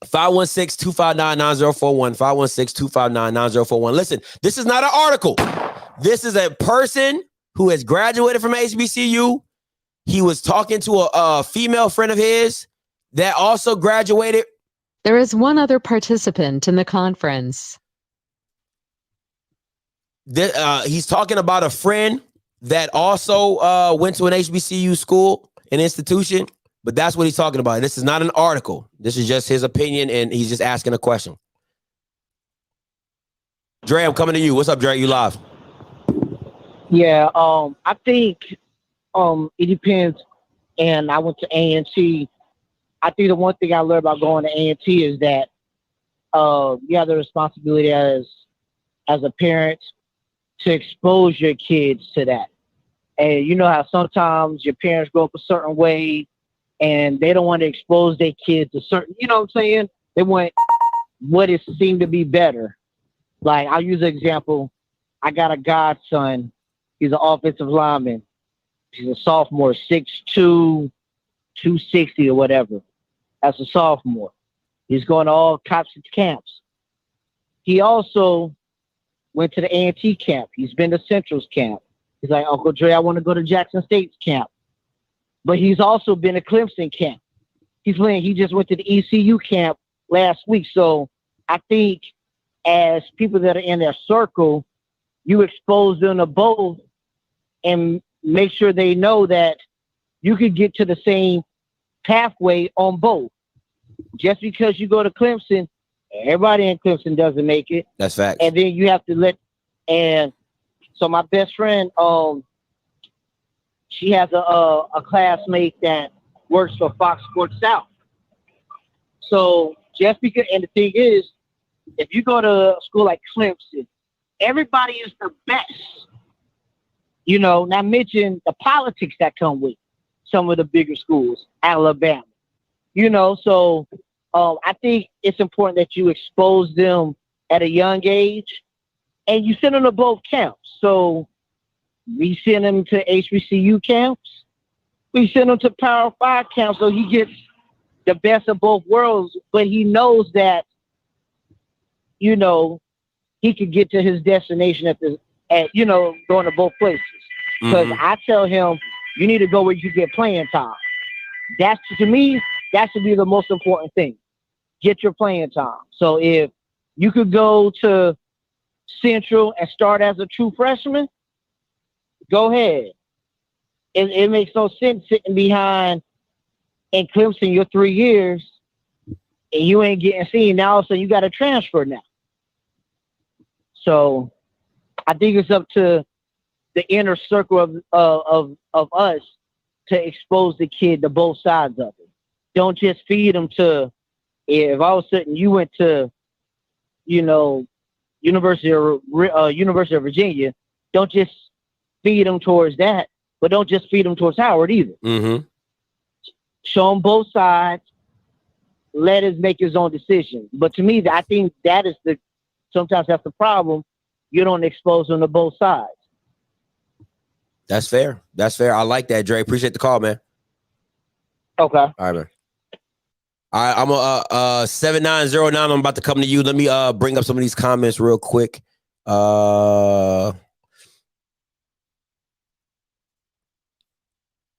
S5: 516-259-9041. 516-259-9041. Listen, this is not an article. This is a person who has graduated from HBCU. He was talking to a female friend of his that also graduated.
S6: There is one other participant in the conference.
S5: He's talking about a friend that also went to an HBCU school, an institution, but that's what he's talking about. This is not an article. This is just his opinion, and he's just asking a question. Dre, I'm coming to you. What's up, Dre? You live.
S7: Yeah, I think it depends. And I went to A&T. I think the one thing I learned about going to A&T is that you have the responsibility as a parent to expose your kids to that. And you know how sometimes your parents grow up a certain way and they don't want to expose their kids to certain, you know what I'm saying? They want what is seemed to be better. Like, I'll use an example. I got a godson. He's an offensive lineman. He's a sophomore, 6'2", 260 or whatever. As a sophomore. He's going to all cops camps. He also went to the A&T camp. He's been to Central's camp. He's like, Uncle Dre, I want to go to Jackson State's camp. But he's also been to Clemson camp. He just went to the ECU camp last week. So I think as people that are in their circle, you expose them to both and make sure they know that you could get to the same pathway on both. Just because you go to Clemson, everybody in Clemson doesn't make it.
S5: That's fact.
S7: And then you have to and so my best friend, she has a classmate that works for Fox Sports South. So just because, and the thing is, if you go to a school like Clemson, everybody is the best. You know, not mention the politics that come with some of the bigger schools, Alabama. You know, so I think it's important that you expose them at a young age and you send them to both camps. So we send him to HBCU camps. We send him to Power 5 camps so he gets the best of both worlds, but he knows that, you know, he could get to his destination at you know, going to both places. Because I tell him, you need to go where you get playing time. That's, to me, that should be the most important thing. Get your playing time. So if you could go to Central and start as a true freshman, go ahead. It makes no sense sitting behind in Clemson your 3 years and you ain't getting seen. Now all of a sudden you got to transfer now. So I think it's up to the inner circle of us to expose the kid to both sides of it. Don't just feed them to, if all of a sudden you went to, you know, University of Virginia, don't just feed them towards that, but don't just feed them towards Howard either. Show him both sides. Let him make his own decision. But to me, I think that is sometimes that's the problem. You don't expose them to both sides.
S5: That's fair. That's fair. I like that, Dre. Appreciate the call, man.
S7: Okay.
S5: All right, man. All right, I'm 7909. I'm about to come to you. Let me bring up some of these comments real quick.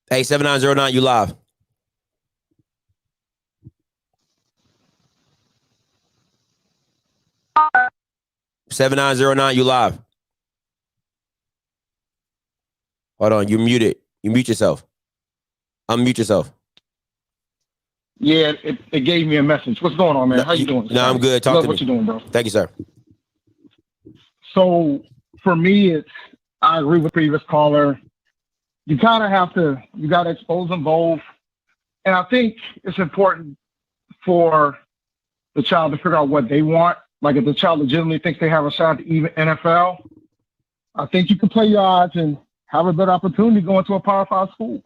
S5: Hey, 7909, you live. (7909), you live. Hold on, you muted. You mute yourself. Unmute yourself.
S8: Yeah, it gave me a message. What's going on, man? How you doing?
S5: No, I'm good. Talk to me.
S8: What you doing, bro?
S5: Thank you, sir.
S8: So for me, I agree with the previous caller. You kind of have to, you got to expose them both. And I think it's important for the child to figure out what they want. Like if the child legitimately thinks they have a shot at even NFL, I think you can play your odds and have a better opportunity going to a Power 5 school.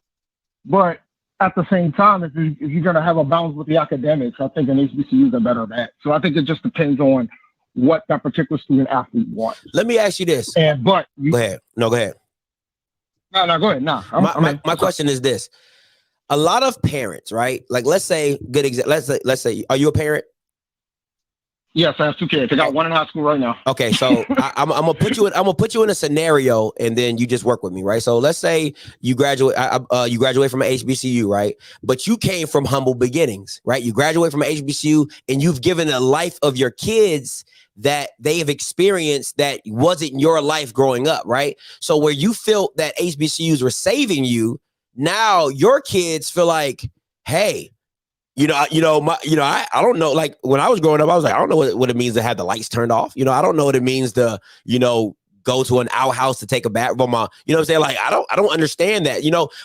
S8: But at the same time, if you're going to have a balance with the academics, I think an HBCU is better at that. So I think it just depends on what that particular student athlete wants.
S5: Let me ask you this.
S8: Go ahead.
S5: No, go ahead.
S8: No, go ahead. No,
S5: my question is this. A lot of parents, right? Like, let's say, good example. Let's say, are you a parent?
S8: Yes, I have 2 kids. I got one in high school right now.
S5: Okay, so I'm gonna put you in a scenario, and then you just work with me, right? So let's say you graduate from an HBCU, right? But you came from humble beginnings, right? You graduate from an HBCU, and you've given a life of your kids that they have experienced that wasn't your life growing up, right? So where you felt that HBCUs were saving you, now your kids feel like, hey. I don't know. Like when I was growing up, I was like, I don't know what it means to have the lights turned off. I don't know what it means to, go to an outhouse to take a bath. You know what I'm saying? Like, I don't understand that,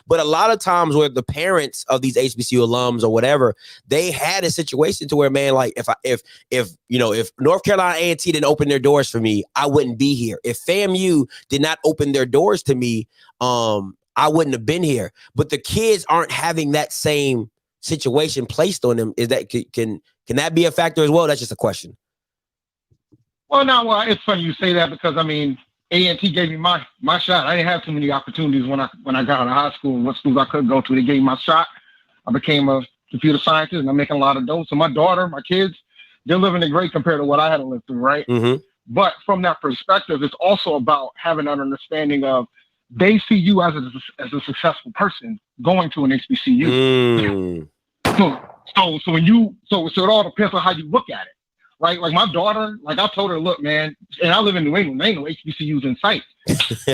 S5: but a lot of times where the parents of these HBCU alums or whatever, they had a situation to where, man, like if North Carolina A&T didn't open their doors for me, I wouldn't be here. If FAMU did not open their doors to me, I wouldn't have been here. But the kids aren't having that same situation placed on them. Is that can that be a factor as well? That's just a question.
S8: Well, it's funny you say that because I mean, A&T gave me my shot. I didn't have too many opportunities when I got out of high school. What schools I could go to, they gave me my shot. I became a computer scientist, and I'm making a lot of dough. So my daughter, my kids, they're living it great compared to what I had to live through, right?
S5: Mm-hmm.
S8: But from that perspective, it's also about having an understanding of they see you as a successful person going to an HBCU. So it all depends on how you look at it. Right? Like my daughter, like I told her, look, man, and I live in New England, there ain't no HBCUs in sight.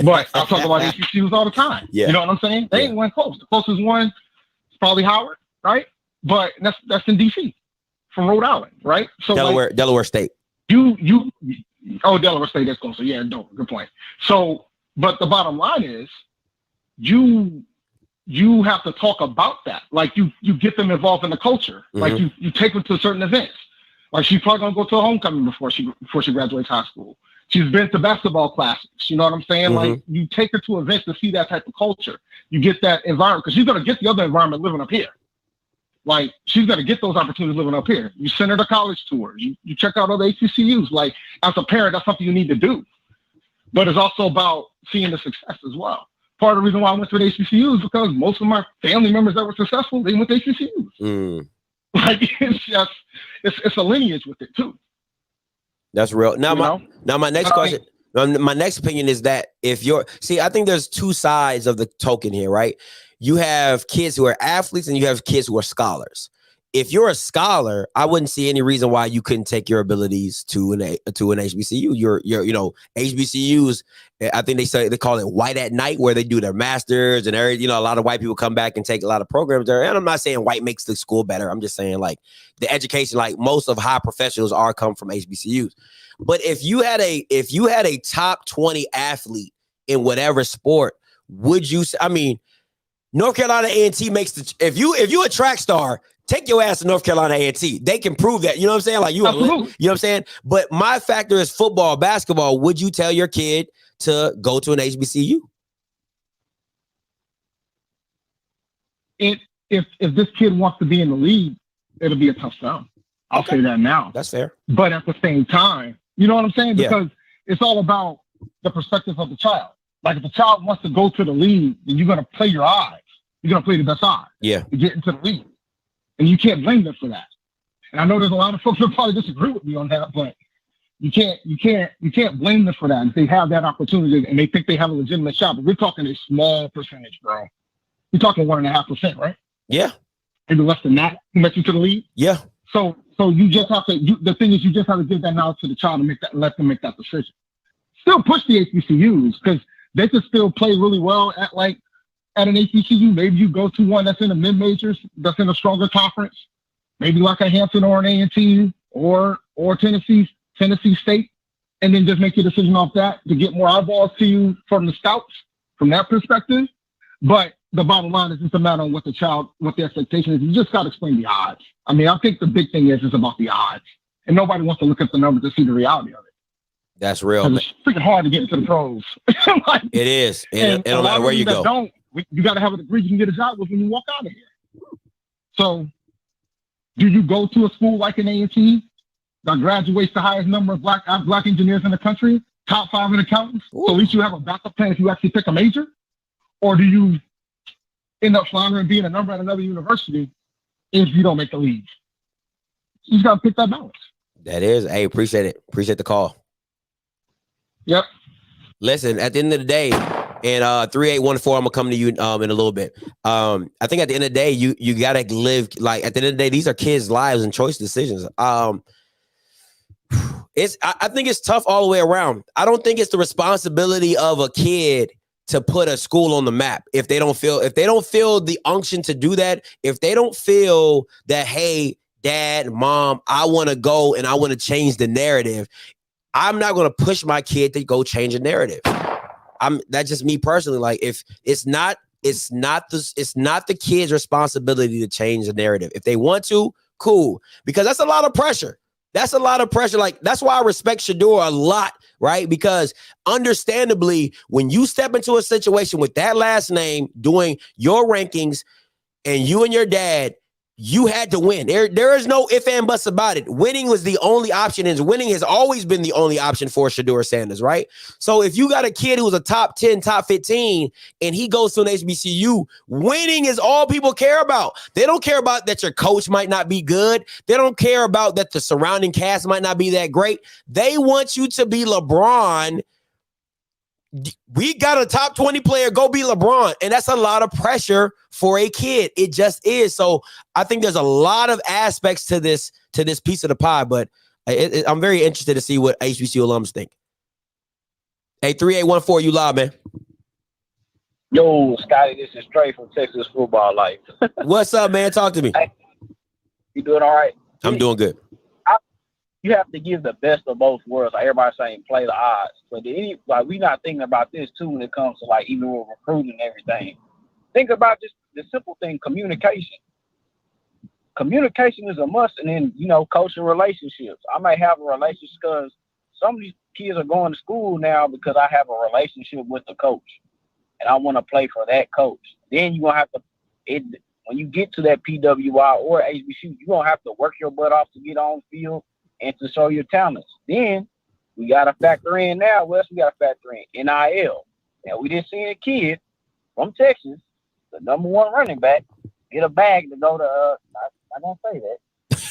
S8: But I talk about HBCUs all the time.
S5: Yeah.
S8: You know what I'm saying? They ain't one close. The closest one is probably Howard, right? But that's in DC from Rhode Island, right? So
S5: Delaware State.
S8: Delaware State, that's closer. Yeah, no, good point. So, but the bottom line is you have to talk about that. Like you get them involved in the culture.
S5: Mm-hmm.
S8: Like you take them to certain events. Like she's probably gonna go to a homecoming before she graduates high school. She's been to basketball classes. You know what I'm saying?
S5: Mm-hmm.
S8: Like you take her to events to see that type of culture. You get that environment because she's gonna get the other environment living up here. Like she's gonna get those opportunities living up here. You send her to college tours. You check out other HBCUs. Like as a parent, that's something you need to do. But it's also about seeing the success as well. Part of the reason why I went to the HBCUs is because most of my family members that were successful, they went to HBCUs.
S5: Mm.
S8: Like it's a lineage with it too.
S5: That's real. Now my next question, my next opinion is that I think there's two sides of the token here, right? You have kids who are athletes and you have kids who are scholars. If you're a scholar, I wouldn't see any reason why you couldn't take your abilities to an HBCU. HBCUs, I think they call it white at night, where they do their masters and a lot of white people come back and take a lot of programs there. And I'm not saying white makes the school better. I'm just saying like the education, like most of high professionals come from HBCUs. But if you had a top 20 athlete in whatever sport, would you? I mean, North Carolina A&T makes if you a track star. Take your ass to North Carolina A&T. They can prove that. You know what I'm saying? Like you know what I'm saying? But my factor is football, basketball. Would you tell your kid to go to an HBCU?
S8: If this kid wants to be in the league, it'll be a tough sell. I'll say that now.
S5: That's fair.
S8: But at the same time, you know what I'm saying? Because it's all about the perspective of the child. Like if the child wants to go to the league, then you're gonna play your odds. You're gonna play the best odds.
S5: Yeah.
S8: To get into the league. And you can't blame them for that. And I know there's a lot of folks that probably disagree with me on that, but you can't blame them for that. If they have that opportunity and they think they have a legitimate shot, but we're talking a small percentage, bro. We're talking 1.5%, right?
S5: Yeah.
S8: Maybe less than that who makes you to the league.
S5: Yeah.
S8: So you just have to. The thing is, you just have to give that knowledge to the child and let them make that decision. Still push the HBCUs because they can still play really well at an HBCU. Maybe you go to one that's in the mid majors, that's in a stronger conference, maybe like a Hampton or an A&T or Tennessee State, and then just make your decision off that to get more eyeballs to you from the scouts from that perspective. But the bottom line is just a matter of what the expectation is. You just got to explain the odds. I mean, I think the big thing is about the odds, and nobody wants to look at the numbers to see the reality of it.
S5: That's real.
S8: It's freaking hard to get into the pros.
S5: It is, and no matter where you go. You got to have a degree you can get a job with when you walk out of here. So do you go to a school like an A&T that graduates the highest number of black engineers in the country, top 5 in accountants? Ooh. So at least you have a backup plan if you actually pick a major? Or do you end up floundering being a number at another university if you don't make the league? You just got to pick that balance. That is. Hey, appreciate it. Appreciate the call.
S8: Yep.
S5: Listen, at the end of the day, and 3814, I'm gonna come to you in a little bit. I think at the end of the day, you gotta live like at the end of the day, these are kids' lives and choice decisions. I think it's tough all the way around. I don't think it's the responsibility of a kid to put a school on the map if they don't feel the unction to do that, if they don't feel that, hey, dad, mom, I want to go and I want to change the narrative. I'm not going to push my kid to go change a narrative. That's just me personally. Like, if it's not the kid's responsibility to change the narrative. If they want to, cool, because that's a lot of pressure. That's a lot of pressure. Like, that's why I respect Shador a lot, right? Because understandably, when you step into a situation with that last name, doing your rankings, and you and your dad, you had to win. There is no if and buts about it. Winning was the only option, and winning has always been the only option for Shador Sanders, right? So if you got a kid who's a top 10, top 15, and he goes to an HBCU, winning is all people care about. They don't care about that your coach might not be good. They don't care about that the surrounding cast might not be that great. They want you to be LeBron. We got a top 20 player, go be LeBron. And that's a lot of pressure for a kid. It just is. So I think there's a lot of aspects to this piece of the pie, but I'm very interested to see what HBCU alums think. Hey, 3814, you live, man.
S9: Yo, Scotty, this is Trey from Texas Football Life.
S5: What's up, man? Talk to me.
S9: Hey, you doing all right?
S5: I'm doing good.
S9: You have to give the best of both worlds. Like everybody's saying, play the odds. But we're not thinking about this too when it comes to like even with recruiting and everything. Think about just the simple thing: communication. Communication is a must, and then coaching relationships. I may have a relationship because some of these kids are going to school now because I have a relationship with the coach, and I want to play for that coach. Then you're gonna have to when you get to that PWI or HBCU, you're gonna have to work your butt off to get on the field and to show your talents. Then we got to factor in now. What else we got to factor in? NIL. Now, we just seen a kid from Texas, the number one running back, get a bag to go to, I'm not going to say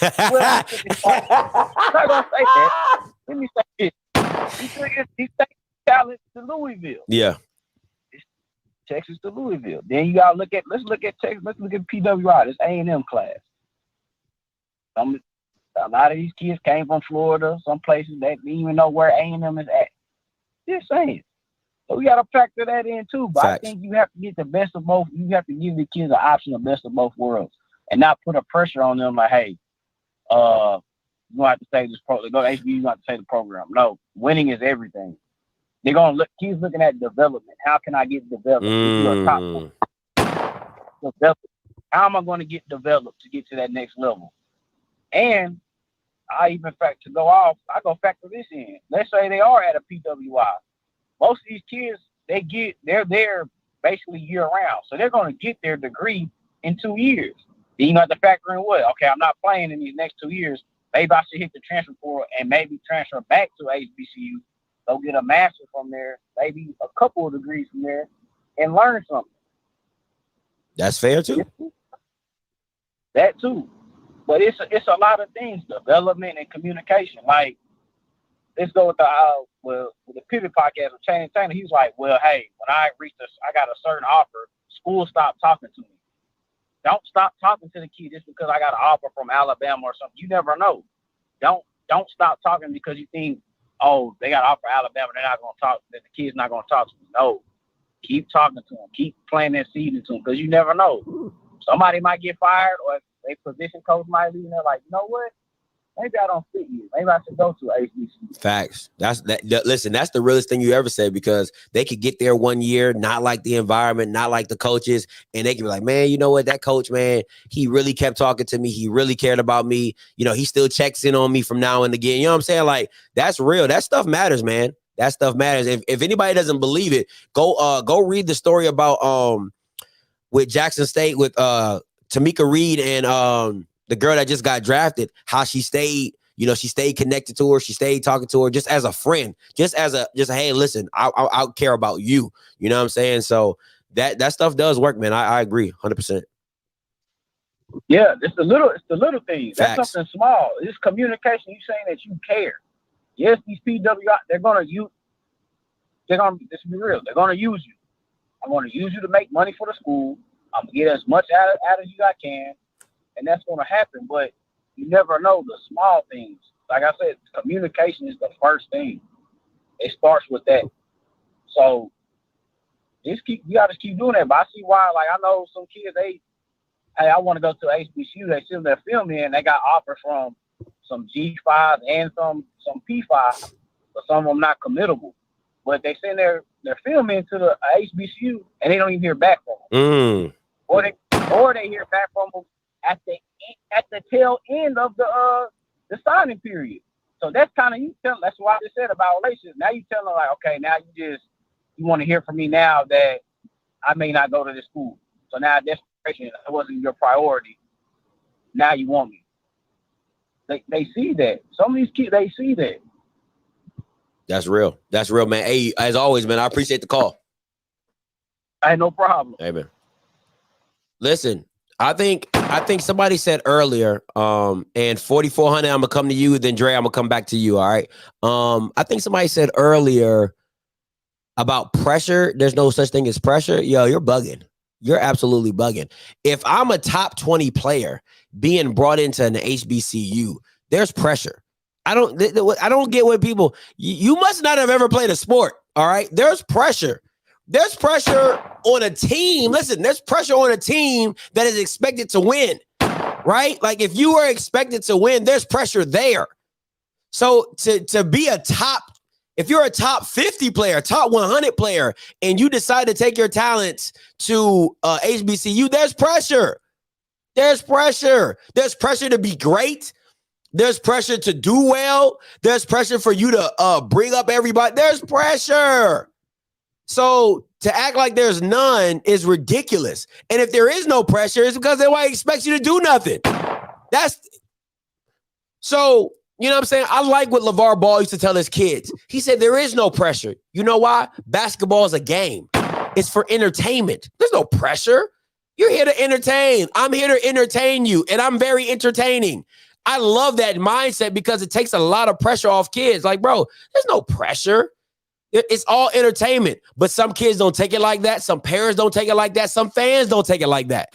S9: that. Well, I'm not going to say that. Let me say this. He's taking talent to Louisville.
S5: Yeah.
S9: Texas to Louisville. Then you got to let's look at Texas. Let's look at PWI, this A&M class. A lot of these kids came from Florida, some places that didn't even know where A&M is at. Just saying. So we got to factor that in too. But
S5: Facts.
S9: I think you have to get the best of both. You have to give the kids an option of best of both worlds and not put a pressure on them like, hey, you're going to have to say this program. Go to HBU, you're going to have to say the program. No, winning is everything. They're going to look, kids looking at development. How can I get developed? You're a top development. How am I going to get developed to get to that next level? And I even I go factor this in. Let's say they are at a PWI. Most of these kids, they're there basically year round. So they're going to get their degree in 2 years. Then you have to factor in what? Okay, I'm not playing in these next 2 years. Maybe I should hit the transfer portal and maybe transfer back to HBCU. Go get a master from there, maybe a couple of degrees from there, and learn something.
S5: That's fair too.
S9: That too. But it's a lot of things, development and communication. Like, let's go with the Pivot podcast with Channing Taylor. He's like, well, hey, when I got a certain offer, school stopped talking to me. Don't stop talking to the kid just because I got an offer from Alabama or something. You never know. Don't stop talking because you think, oh, they got an offer from Alabama, they're not going to talk, that the kid's not going to talk to me. No. Keep talking to them. Keep planting that seed into them because you never know. Somebody might get fired or a position coach might leave and they're like, you know what? Maybe I don't fit you. Maybe I should go to HBCU.
S5: Facts. Listen, that's the realest thing you ever said because they could get there 1 year, not like the environment, not like the coaches, and they can be like, man, you know what? That coach, man, he really kept talking to me. He really cared about me. You know, he still checks in on me from now and again. You know what I'm saying? Like, that's real. That stuff matters, man. That stuff matters. If anybody doesn't believe it, go read the story about with Jackson State with Tamika Reed and the girl that just got drafted, how she stayed, she stayed connected to her. She stayed talking to her just as a friend, just hey, listen, I care about you. You know what I'm saying? So that stuff does work, man. I agree 100%.
S9: Yeah, it's the little things. That's
S5: Facts.
S9: something small. It's communication. You saying that you care. Yes, these PWI, let's be real, they're gonna use you. I'm gonna use you to make money for the school. I'm gonna get as much out of you as I can, and that's gonna happen. But you never know the small things. Like I said, communication is the first thing. It starts with that. So you gotta keep doing that. But I see why, like I know some kids, hey, I want to go to HBCU. They sit there filming and they got offers from some G5 and some P5, but some of them not committable. But they send their filming to the HBCU and they don't even hear back from them. Or they hear back from them at the tail end of the signing period. So that's kind of that's why I just said about relations. Now you tell them like, okay, now you want to hear from me now that I may not go to this school. So now desperation, that wasn't your priority. Now you want me. They see that. Some of these kids, they see that.
S5: That's real. That's real, man. Hey, as always, man, I appreciate the call.
S9: Hey, no problem.
S5: Hey, man. Listen, I think somebody said earlier, and 4400, I'm gonna come to you, then Dre, I'm gonna come back to you. All right. I think somebody said earlier about pressure. There's no such thing as pressure. Yo, you're bugging. You're absolutely bugging. If I'm a top 20 player being brought into an HBCU, there's pressure. I don't get what people, you must not have ever played a sport. All right. There's pressure. There's pressure on a team. Listen, there's pressure on a team that is expected to win, right? Like if you are expected to win, there's pressure there. So to be if you're a top 50 player, top 100 player, and you decide to take your talents to HBCU, there's pressure. There's pressure. There's pressure to be great. There's pressure to do well. There's pressure for you to bring up everybody. There's pressure. So to act like there's none is ridiculous. And if there is no pressure, it's because nobody expects you to do nothing. So, you know what I'm saying? I like what LeVar Ball used to tell his kids. He said there is no pressure. You know why? Basketball is a game. It's for entertainment. There's no pressure. You're here to entertain. I'm here to entertain you, and I'm very entertaining. I love that mindset because it takes a lot of pressure off kids. Like, bro, there's no pressure. It's all entertainment. But some kids don't take it like that. Some parents don't take it like that. Some fans don't take it like that.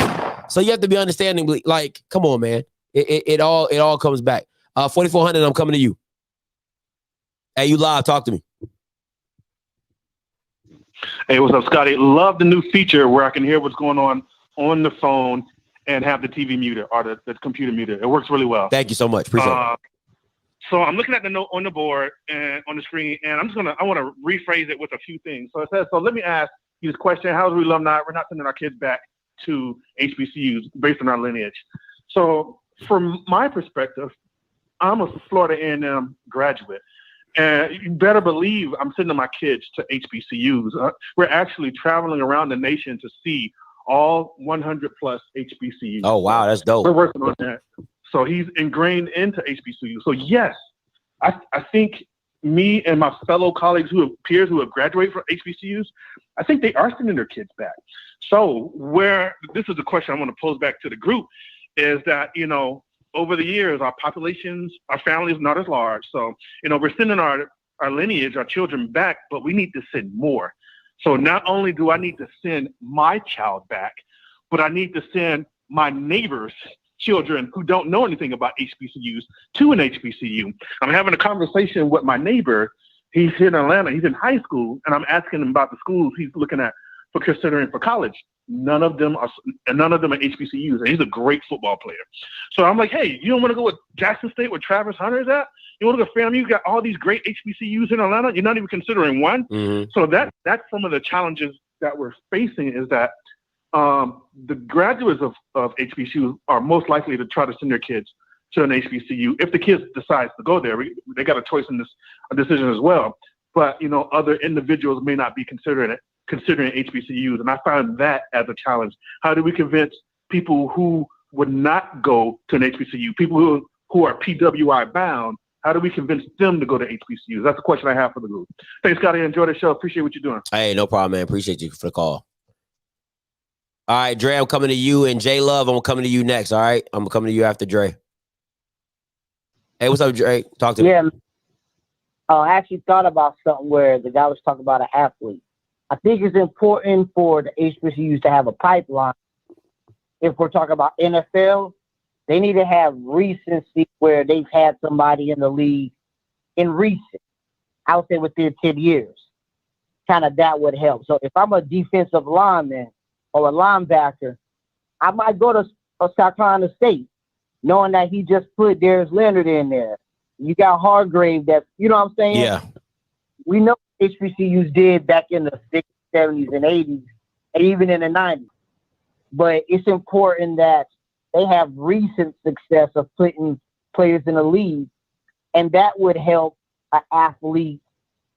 S5: So you have to be understanding. Like, come on, man. It all comes back. 4400, I'm coming to you. Hey, you live. Talk to me.
S10: Hey, what's up, Scotty? Love the new feature where I can hear what's going on the phone and have the TV muted or the computer muted. It works really well.
S5: Thank you so much. Appreciate it.
S10: So I'm looking at the note on the board and on the screen, and I want to rephrase it with a few things. So it says, so let me ask you this question. How is we alumni? We're not sending our kids back to HBCUs based on our lineage. So from my perspective, I'm a Florida A&M graduate, and you better believe I'm sending my kids to HBCUs. We're actually traveling around the nation to see all 100 plus HBCUs.
S5: Oh, wow. That's dope.
S10: We're working on that. So he's ingrained into HBCU. So yes, I think me and my fellow colleagues peers who have graduated from HBCUs, I think they are sending their kids back. So this is the question I want to pose back to the group is that, over the years, our populations, our families not as large. So, we're sending our lineage, our children back, but we need to send more. So not only do I need to send my child back, but I need to send my neighbors' children who don't know anything about HBCUs to an HBCU. I'm having a conversation with my neighbor. He's here in Atlanta. He's in high school, and I'm asking him about the schools he's looking at for considering for college. None of them are HBCUs, and he's a great football player. So I'm like, hey, you don't want to go with Jackson State where Travis Hunter's at? You want to go FAMU? You got all these great HBCUs in Atlanta. You're not even considering one. Mm-hmm. So that's some of the challenges that we're facing is that the graduates of HBCU are most likely to try to send their kids to an HBCU. If the kids decides to go there, they got a choice in this decision as well. But, other individuals may not be considering HBCUs. And I find that as a challenge. How do we convince people who would not go to an HBCU, people who are PWI bound, how do we convince them to go to HBCUs? That's the question I have for the group. Thanks, Scotty. Enjoy the show. Appreciate what you're doing.
S5: Hey, no problem, man. Appreciate you for the call. All right, Dre, I'm coming to you, and J Love, I'm coming to you next. All right, I'm coming to you after Dre. Hey, what's up, Dre? Talk to me.
S7: Yeah, I actually thought about something where the guy was talking about an athlete. I think it's important for the HBCUs to have a pipeline. If we're talking about NFL, they need to have recency where they've had somebody in the league in recent, I would say within 10 years. Kind of that would help. So if I'm a defensive lineman or a linebacker, I might go to South Carolina State, knowing that he just put Darius Leonard in there. You got Hargrave that, you know what I'm saying?
S5: Yeah.
S7: We know HBCUs did back in the 60s, 70s, and 80s, and even in the 90s. But it's important that they have recent success of putting players in the league, and that would help an athlete,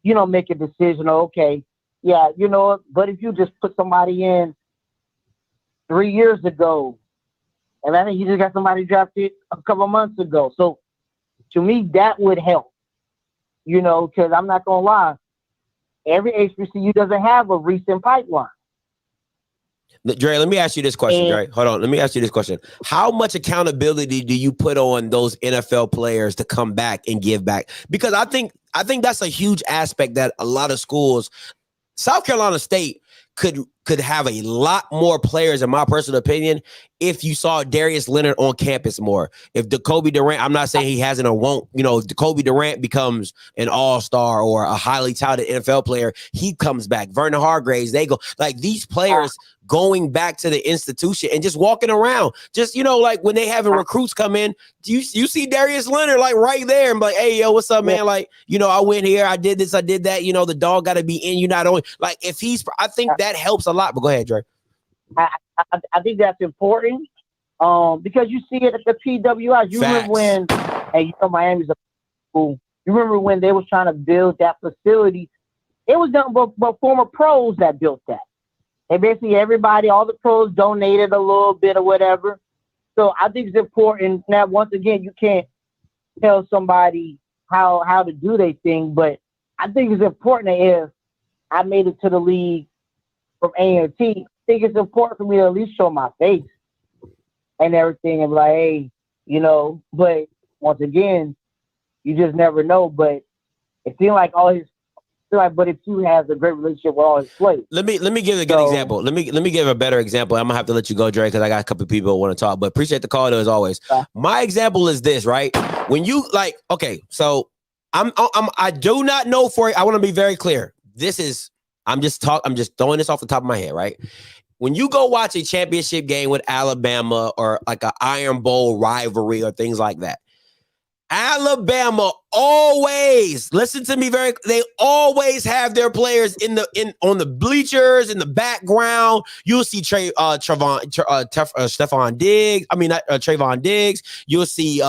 S7: you know, make a decision. Okay, yeah, you know, but if you just put somebody in 3 years ago, and I think you just got somebody drafted a couple months ago. So to me, that would help, you know, because I'm not going to lie, every HBCU doesn't have a recent pipeline.
S5: Dre, let me ask you this question, Dre. Hold on. Let me ask you this question. How much accountability do you put on those NFL players to come back and give back? Because I think that's a huge aspect that a lot of schools, South Carolina State could have a lot more players, in my personal opinion, if you saw Darius Leonard on campus more. If Jacoby Durant, I'm not saying he hasn't or won't, you know, if Jacoby Durant becomes an all-star or a highly touted NFL player, he comes back. Vernon Hargraves, they go. Like, these players going back to the institution and just walking around. Just, you know, like when they having recruits come in, you see Darius Leonard like right there and be like, hey, yo, what's up, man? Like, you know, I went here, I did this, I did that. You know, the dog got to be in, you not only. Like, if he's, I think that helps a lot. But go ahead, Dre.
S7: I think that's important because you see it at the PWIs. You remember when, and you know Miami's a school. You remember when they was trying to build that facility? It was done by former pros that built that. And basically everybody, all the pros donated a little bit or whatever. So I think it's important. Now, once again, you can't tell somebody how to do their thing, but I think it's important that if I made it to the league from A&T, I think it's important for me to at least show my face and everything and be like, hey, you know, but once again, you just never know. But it seemed like but if you have a great relationship with all his players.
S5: Let me give a good example. Let me give a better example. I'm gonna have to let you go, Dre, because I got a couple of people who want to talk. But appreciate the call though, as always. My example is this, right? When you like, okay, so I do not know for. I want to be very clear. I'm just throwing this off the top of my head, right? When you go watch a championship game with Alabama or like an Iron Bowl rivalry or things like that, Alabama always, listen to me they always have their players on the bleachers in the background. You'll see Trevon Diggs. I mean, Trayvon Diggs. You'll see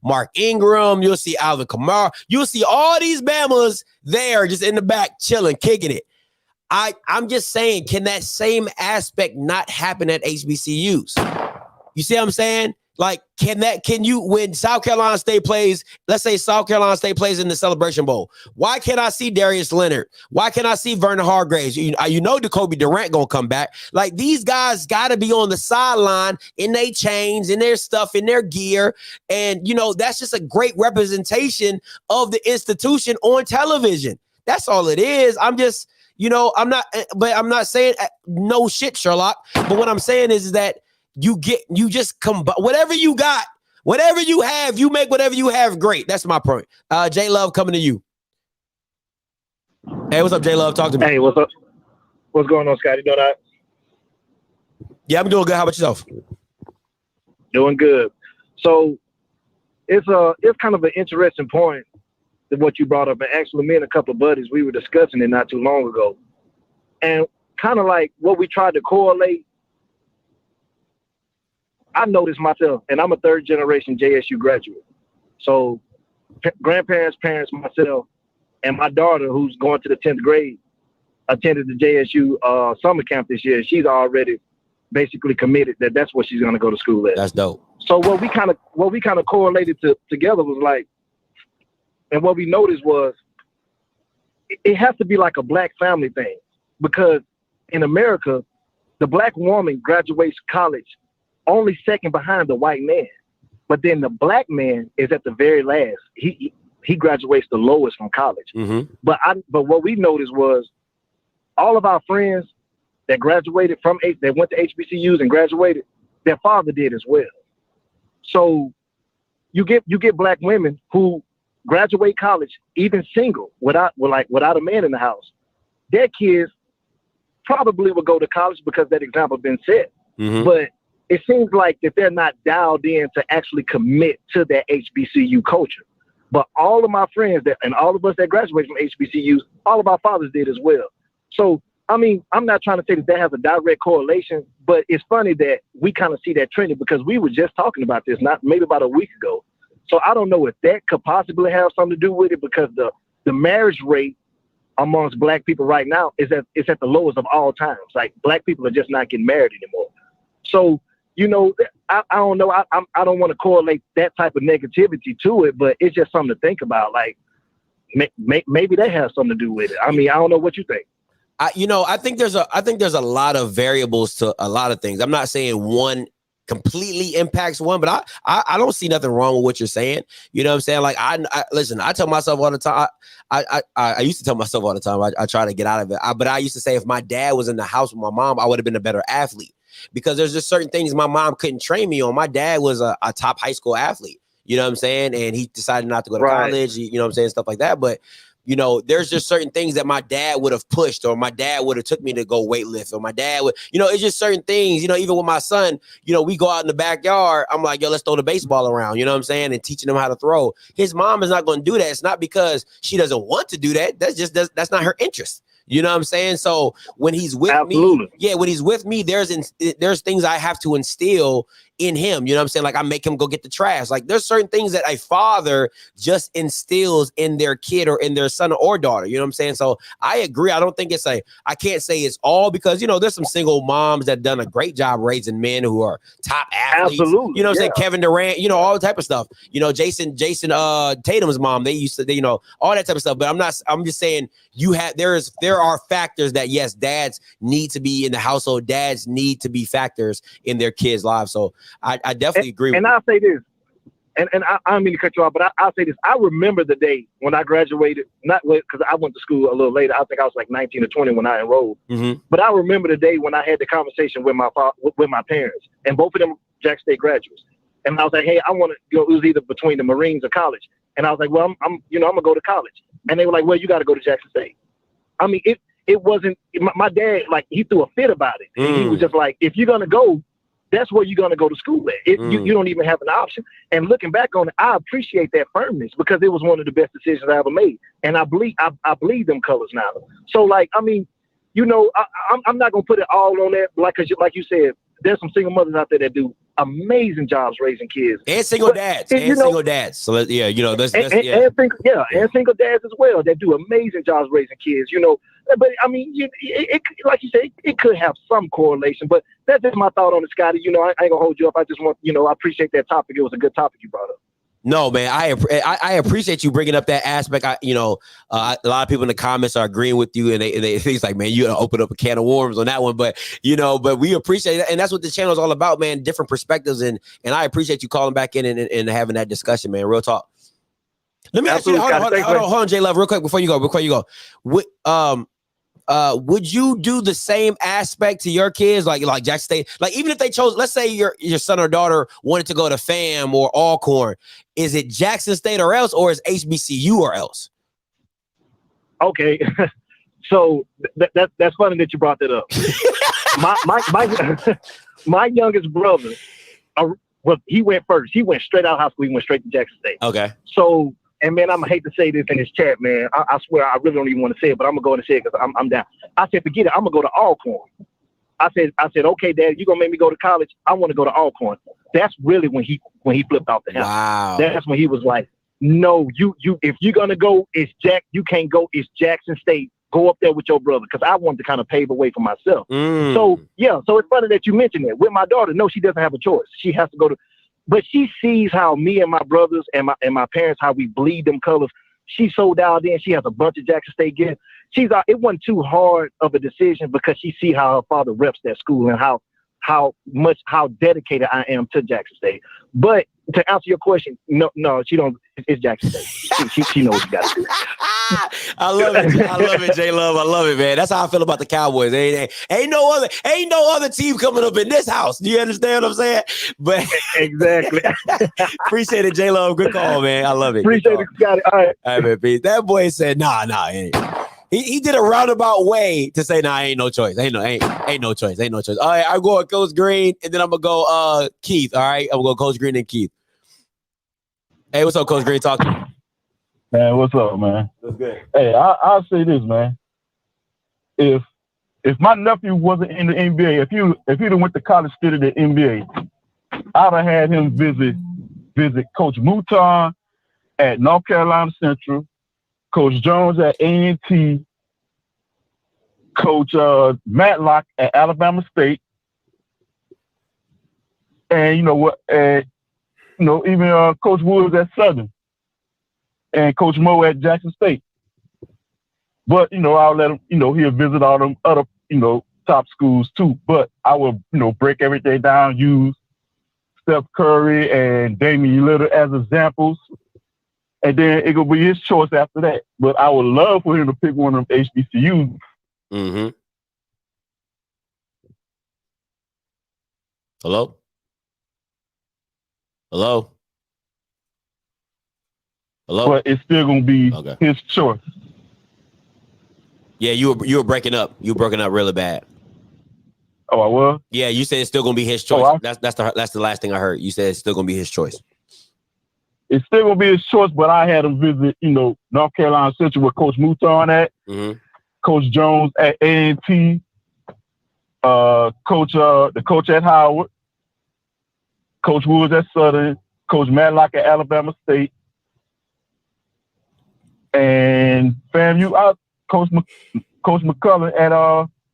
S5: Mark Ingram. You'll see Alvin Kamara. You'll see all these Bamas there just in the back chilling, kicking it. I'm just saying, can that same aspect not happen at HBCUs? You see what I'm saying? Like, when South Carolina State plays, let's say South Carolina State plays in the Celebration Bowl, why can't I see Darius Leonard? Why can't I see Vernon Hargraves? You know Jacoby Durant gonna come back. Like, these guys gotta be on the sideline in their chains, in their stuff, in their gear. And, you know, that's just a great representation of the institution on television. That's all it is. I'm just, you know, I'm not saying no shit, Sherlock. But what I'm saying is that you just combine whatever you got, whatever you have, you make whatever you have great. That's my point. J Love, coming to you. Hey, what's up, J Love? Talk to me.
S11: Hey, what's up? What's going on, Scotty? Doing all right?
S5: Yeah, I'm doing good. How about yourself?
S11: Doing good. So it's kind of an interesting point to what you brought up. And actually, me and a couple of buddies, we were discussing it not too long ago. And kind of like what we tried to correlate, I noticed myself, and I'm a third generation JSU graduate. So grandparents, parents, myself, and my daughter, who's going to the 10th grade, attended the JSU summer camp this year. She's already basically committed that's what she's going to go to school at.
S5: That's dope.
S11: So what we kind of correlated together was like, and what we noticed was it has to be like a black family thing, because in America, the black woman graduates college only second behind the white man. But then the black man is at the very last. He graduates the lowest from college.
S5: Mm-hmm.
S11: But what we noticed was all of our friends that graduated that went to HBCUs and graduated, their father did as well. So you get black women who graduate college, even single, without a man in the house. Their kids probably will go to college because that example has been set.
S5: Mm-hmm.
S11: But it seems like that they're not dialed in to actually commit to that HBCU culture. But all of my friends and all of us that graduated from HBCUs, all of our fathers did as well. So, I mean, I'm not trying to say that has a direct correlation, but it's funny that we kind of see that trending because we were just talking about this maybe about a week ago. So I don't know if that could possibly have something to do with it because the marriage rate amongst black people right now is at the lowest of all times. Like black people are just not getting married anymore. So, you know, I don't know. I don't want to correlate that type of negativity to it, but it's just something to think about. Like maybe that has something to do with it. I mean, I don't know what you think.
S5: I think there's a lot of variables to a lot of things. I'm not saying one completely impacts one, but I don't see nothing wrong with what you're saying. You know what I'm saying? Like listen, I tell myself all the time. I used to tell myself all the time. I try to get out of it. But I used to say if my dad was in the house with my mom, I would have been a better athlete because there's just certain things my mom couldn't train me on. My dad was a top high school athlete. You know what I'm saying? And he decided not to go to college. You know what I'm saying? Stuff like that. But you know, there's just certain things that my dad would have pushed, or my dad would have took me to go weightlift, or my dad would, you know, it's just certain things, you know, even with my son, you know, we go out in the backyard. I'm like, yo, let's throw the baseball around, you know what I'm saying? And teaching him how to throw. His mom is not going to do that. It's not because she doesn't want to do that. That's not her interest. You know what I'm saying? So when he's with me, when he's with me, there's things I have to instill in him. You know what I'm saying? Like I make him go get the trash. Like there's certain things that a father just instills in their kid or in their son or daughter. You know what I'm saying? So I agree. I don't think I can't say it's all because, you know, there's some single moms that done a great job raising men who are top athletes. Absolutely. You know what I'm saying? Kevin Durant, you know, all type of stuff. You know, Jason Tatum's mom, they used to, you know, all that type of stuff. But I'm just saying there are factors that, yes, dads need to be in the household. Dads need to be factors in their kids' lives. So I definitely agree with you.
S11: And I'll say this, and I don't mean to cut you off, but I'll say this. I remember the day when I graduated, not because I went to school a little later. I think I was like 19 or 20 when I enrolled. Mm-hmm. But I remember the day when I had the conversation with my parents, and both of them Jack State graduates. And I was like, hey, I want to go. It was either between the Marines or college. And I was like, well, I'm gonna go to college. And they were like, well, you got to go to Jackson State. I mean, it wasn't my dad. Like he threw a fit about it. And he was just like, if you're gonna go, that's where you're gonna go to school at. You don't even have an option. And looking back on it, I appreciate that firmness because it was one of the best decisions I ever made. And I bleed them colors now. So like, I mean, you know, I'm not gonna put it all on that. Like you said, there's some single mothers out there that do amazing jobs raising kids
S5: and single dads single dads. So yeah, you know, and
S11: single dads as well that do amazing jobs raising kids. You know, but I mean, it like you say, it could have some correlation. But that's just my thought on it, Scotty. You know, I ain't gonna hold you up. I just want, you know, I appreciate that topic. It was a good topic you brought up.
S5: No, man, I appreciate you bringing up that aspect. A lot of people in the comments are agreeing with you, and they think like, man, you gotta open up a can of worms on that one. But but we appreciate it, and that's what the channel is all about, man. Different perspectives, and I appreciate you calling back in and having that discussion, man. Real talk. Let me ask you, hold on, J Love, real quick before you go. Would you do the same aspect to your kids, like Jackson State? Like even if they chose, let's say your son or daughter wanted to go to FAM or Alcorn, is it Jackson State or else, or is HBCU or else?
S11: Okay, so that's funny that you brought that up. my youngest brother, well, he went first. He went straight out of high school. He went straight to Jackson State.
S5: Okay.
S11: So. And man, I'm gonna hate to say this in this chat, man. I swear I really don't even want to say it, but I'm gonna go in and say it because I'm down. I said, forget it. I'm gonna go to Alcorn. I said, okay, Dad, you gonna make me go to college? I want to go to Alcorn. That's really when he flipped off the house. Wow. That's when he was like, no, you if you're gonna go, you can't go. It's Jackson State. Go up there with your brother, because I wanted to kind of pave the way for myself. So yeah, so it's funny that you mentioned that. With my daughter, no, she doesn't have a choice. She has to go to. But she sees how me and my brothers and my parents, how we bleed them colors. she's so dialed in. She has a bunch of Jackson State gear. It wasn't too hard of a decision because she see how her father reps that school and how dedicated I am to Jackson State. But to answer your question, no, she don't. It's Jackson State. She knows what you got to do.
S5: I love it, J Love. I love it, man. That's how I feel about the Cowboys. Ain't no other team coming up in this house. Do you understand what I'm saying? But
S11: exactly.
S5: Appreciate it, J Love. Good call, man. I love it.
S11: Appreciate it, Scotty. All right,
S5: man. Peace. That boy said, nah. He did a roundabout way to say, nah, ain't no choice. Ain't no choice. All right, I'm going Coach Green, and then I'm gonna go Keith. All right, I'm gonna go Coach Green and Keith. Hey, what's up, Coach Green? Talk to me.
S12: Man, what's up, man?
S5: That's good.
S12: Hey, I'll say this, man. If my nephew wasn't in the NBA, if he'd have went to college instead of the NBA, I'd have had him visit Coach Mouton at North Carolina Central, Coach Jones at A&T, Coach Matlock at Alabama State, and even Coach Woods at Southern, and Coach Moe at Jackson State. But I'll let him. He'll visit all them other top schools too. But I will break everything down. Use Steph Curry and Damian Lillard as examples. And then it will be his choice after that. But I would love for him to pick one of them HBCUs.
S5: Mm-hmm. Hello?
S12: But it's still going to be his choice.
S5: Yeah, you were breaking up. You were breaking up really bad.
S12: Oh, I was?
S5: Yeah, you said it's still going to be his choice. That's the last thing I heard. You said it's still going to be his choice.
S12: It's still going to be his choice, but I had him visit, North Carolina Central where Coach Mouton at, Coach Jones at A&T, the coach at Howard, Coach Woods at Southern, Coach Matlock at Alabama State, and FAMU, Coach McCullough at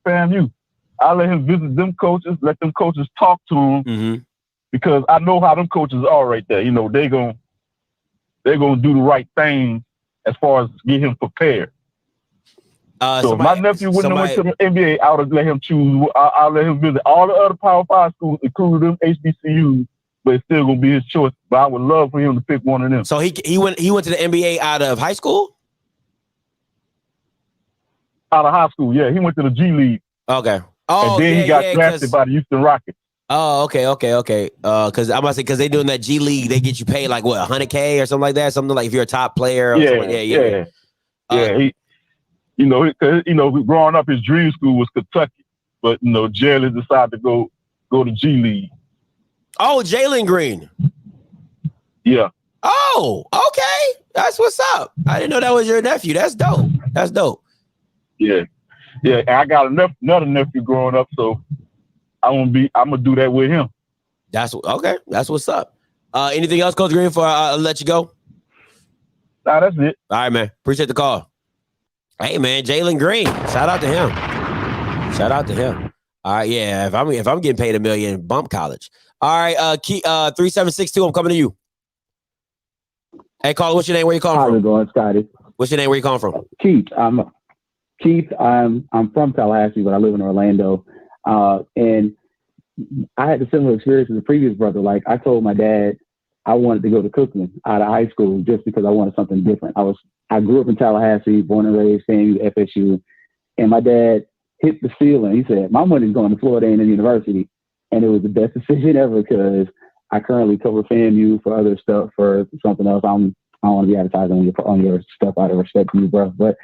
S12: FAMU. I let him visit them coaches, let them coaches talk to him, because I know how them coaches are right there. They're gonna do the right thing as far as get him prepared. So if my nephew wouldn't have went to the NBA, I would have let him choose. I'll let him visit all the other Power 5 schools, including them HBCUs, but it's still gonna be his choice. But I would love for him to pick one of them.
S5: So he went to the NBA out of high school?
S12: Out of high school, yeah. He went to the G League.
S5: Okay.
S12: Oh, and then he got drafted by the Houston Rockets.
S5: Oh, okay. Because I'm about to say, because they doing that G League, they get you paid like what, $100K or something like that. Something like if you're a top player.
S12: Yeah. Growing up, his dream school was Kentucky, but Jalen decided to go to G League.
S5: Oh, Jalen Green.
S12: Yeah.
S5: Oh, okay. That's what's up. I didn't know that was your nephew. That's dope. Yeah.
S12: And I got another nephew growing up, so I'm gonna do that with him.
S5: That's okay. That's what's up. Anything else, Coach Green, before I let you go?
S12: Nah, that's it.
S5: All right, man. Appreciate the call. Hey, man, Jalen Green. Shout out to him. All right, yeah. If I'm getting paid $1 million, bump college. All right, 3762. I'm coming to you. Hey, caller, what's your name? Where you calling from?
S13: How's it going, Scotty?
S5: What's your name? Where you calling from?
S13: Keith. I'm from Tallahassee, but I live in Orlando. And I had a similar experience as the previous brother. Like, I told my dad I wanted to go to Cookman out of high school just because I wanted something different. I grew up in Tallahassee, born and raised, FAMU, FSU, and my dad hit the ceiling. He said, "My money's going to Florida A&M University," and it was the best decision ever because I currently cover FAMU for other stuff for something else. I don't want to be advertising on your stuff out of respect to you, bro. But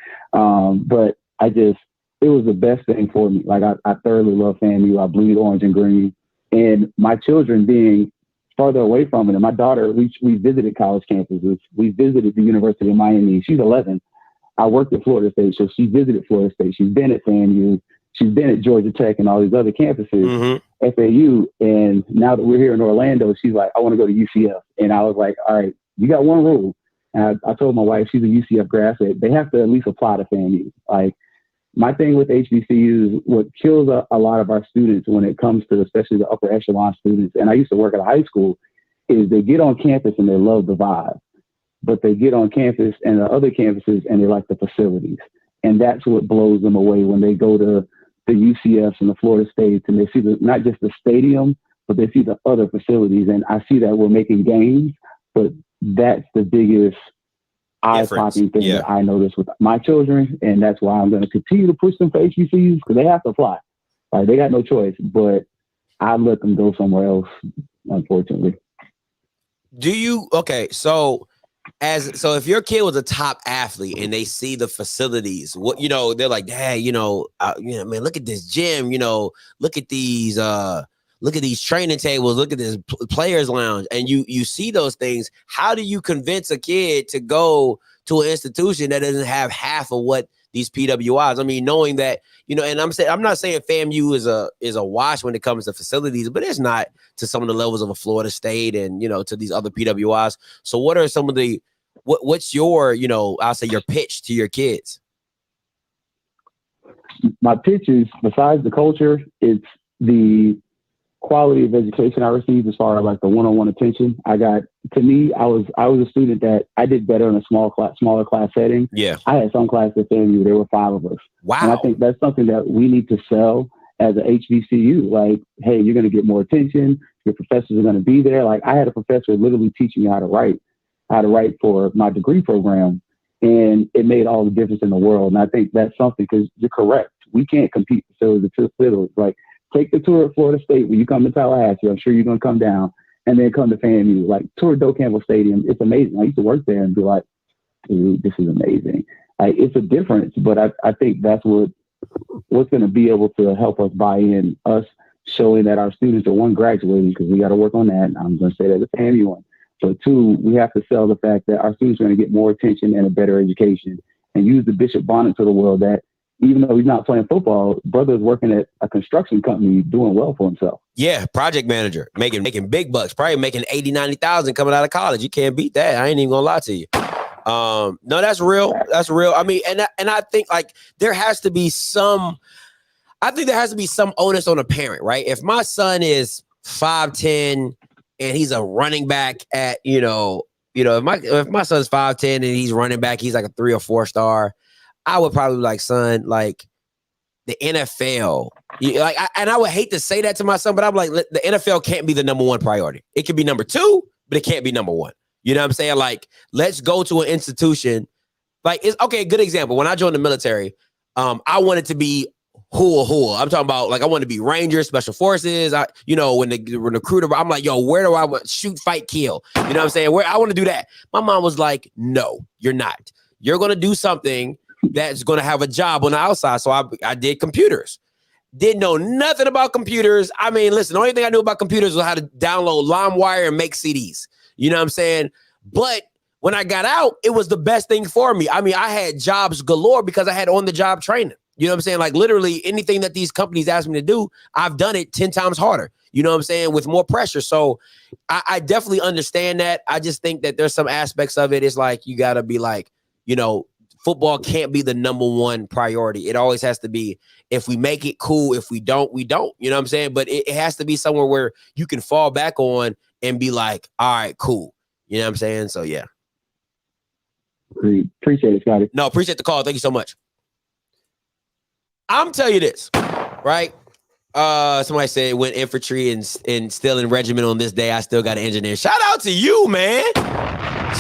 S13: it was the best thing for me. Like, I thoroughly love FAMU. I bleed orange and green. And my children being farther away from it, and my daughter, we visited college campuses. We visited the University of Miami. She's 11. I worked at Florida State, so she visited Florida State. She's been at FAMU. She's been at Georgia Tech and all these other campuses, FAU. And now that we're here in Orlando, she's like, "I want to go to UCF." And I was like, "All right, you got one rule." And I told my wife, she's a UCF grad, I said, they have to at least apply to FAMU. Like, my thing with HBCUs, what kills a lot of our students when it comes to especially the upper echelon students, and I used to work at a high school, is they get on campus and they love the vibe. but they get on campus and the other campuses and they like the facilities. And that's what blows them away when they go to the UCFs and the Florida States and they see not just the stadium, but they see the other facilities. And I see that we're making gains, but that's the biggest eye-popping thing that I notice with my children. And that's why I'm going to continue to push them for HBCUs because they have to apply. Like, they got no choice, but I let them go somewhere else, unfortunately.
S5: So if your kid was a top athlete and they see the facilities, what, they're like, hey, man, look at this gym, look at these training tables, look at this players lounge, and you see those things. How do you convince a kid to go to an institution that doesn't have half of what these PWIs? I mean, knowing that, and I'm not saying FAMU is a wash when it comes to facilities, but it's not to some of the levels of a Florida State and, to these other PWIs. So what are some of what's your, I'll say your pitch to your kids?
S13: My pitch is, besides the culture, it's the quality of education I received as far as like the one-on-one attention. I was a student that I did better in a smaller class setting.
S5: Yeah.
S13: I had some classes at FAMU, there were 5 of us.
S5: Wow.
S13: And I think that's something that we need to sell as a HBCU. Like, hey, you're going to get more attention. Your professors are going to be there. Like, I had a professor literally teaching me how to write for my degree program. And it made all the difference in the world. And I think that's something, because you're correct. We can't compete facility to facility. Like, take the tour at Florida State when you come to Tallahassee. I'm sure you're going to come down and then come to FAMU. Like, tour Doak Campbell Stadium. It's amazing. I used to work there and be like, dude, this is amazing. It's a difference, but I think that's what's going to be able to help us buy in, us showing that our students are, 1, graduating, because we got to work on that. I'm going to say that the FAMU one. But 2, we have to sell the fact that our students are going to get more attention and a better education, and use the Bishop Bonnets of the world that, even though he's not playing football, brother's working at a construction company doing well for himself.
S5: Yeah, project manager, making big bucks, probably making 80, 90,000 coming out of college. You can't beat that. I ain't even gonna lie to you. No, that's real. That's real. I mean, and I think like there has to be some onus on a parent, right? If my son is 5'10" and he's a running back at, if my son's 5'10" and he's running back, he's like a 3 or 4 star. I would probably be like, son, like the NFL, and I would hate to say that to my son, but I'm like, the NFL can't be the number 1 priority. It could be number 2, but it can't be number 1. You know what I'm saying? Like, let's go to an institution. Like, it's okay. Good example. When I joined the military, I wanted to be hula. I'm talking about, like, I wanted to be Rangers, Special Forces. When the recruiter, I'm like, yo, where do I want shoot, fight, kill? You know what I'm saying? Where I want to do that. My mom was like, no, you're not. You're going to do something that's going to have a job on the outside. So I did computers. Didn't know nothing about computers. I mean, listen, the only thing I knew about computers was how to download LimeWire and make CDs. You know what I'm saying? But when I got out, it was the best thing for me. I mean, I had jobs galore because I had on-the-job training. You know what I'm saying? Like, literally anything that these companies ask me to do, I've done it 10 times harder. You know what I'm saying? With more pressure. So I definitely understand that. I just think that there's some aspects of it. It's like, you got to be like, football can't be the number 1 priority. It always has to be, if we make it, cool. If we don't, we don't. You know what I'm saying? But it has to be somewhere where you can fall back on and be like, all right, cool. You know what I'm saying? So, yeah.
S13: Appreciate it, Scotty.
S5: No, appreciate the call. Thank you so much. I'm telling you this, right? Somebody said when infantry and still in regiment on this day, I still got an engineer. Shout out to you, man.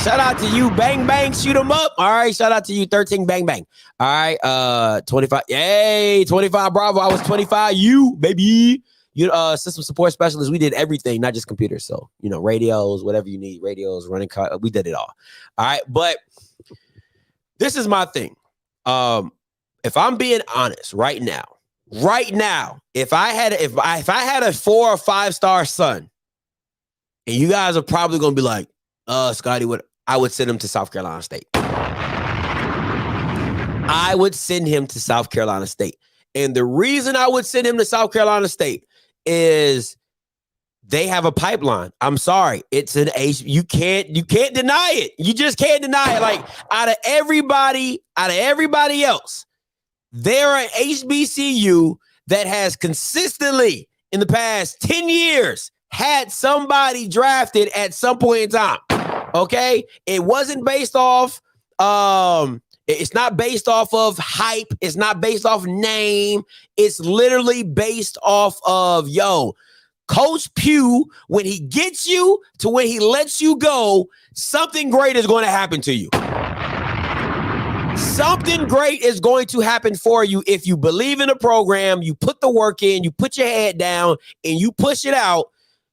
S5: Shout out to you. Bang, bang, shoot them up. All right. Shout out to you. 13, bang, bang. All right. 25. Yay. 25 Bravo. I was 25. You, baby. System support specialist. We did everything, not just computers. So, radios, whatever you need, radios, running car. We did it all. All right. But this is my thing. If I'm being honest right now, if I had a 4 or 5 star son, and you guys are probably going to be like, Scotty, I would send him to South Carolina State. I would send him to South Carolina State. And the reason I would send him to South Carolina State is they have a pipeline. I'm sorry. It's an H. You can't deny it. You just can't deny it. Like, out of everybody else, they're an HBCU that has consistently in the past 10 years had somebody drafted at some point in time. Okay, it wasn't based off. It's not based off of hype. It's not based off name. It's literally based off of Coach Pugh. When he gets you to when he lets you go, something great is going to happen to you. Something great is going to happen for you if you believe in the program, you put the work in, you put your head down, and you push it out.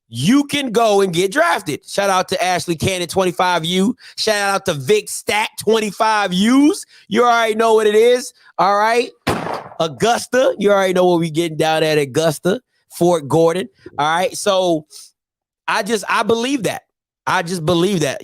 S5: You can go and get drafted. Shout out to Ashley Cannon, 25U. Shout out to Vic Stack, 25Us. You already know what it is. All right. Augusta. You already know what we getting down at Augusta. Fort Gordon. All right. So I believe that. I just believe that,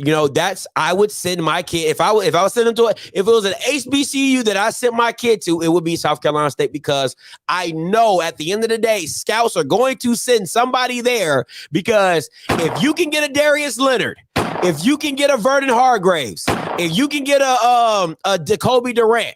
S5: I would send my kid. If I was sending to it, if it was an HBCU that I sent my kid to, it would be South Carolina State, because I know at the end of the day, scouts are going to send somebody there, because if you can get a Darius Leonard, if you can get a Vernon Hargraves, if you can get a Jacoby Durant,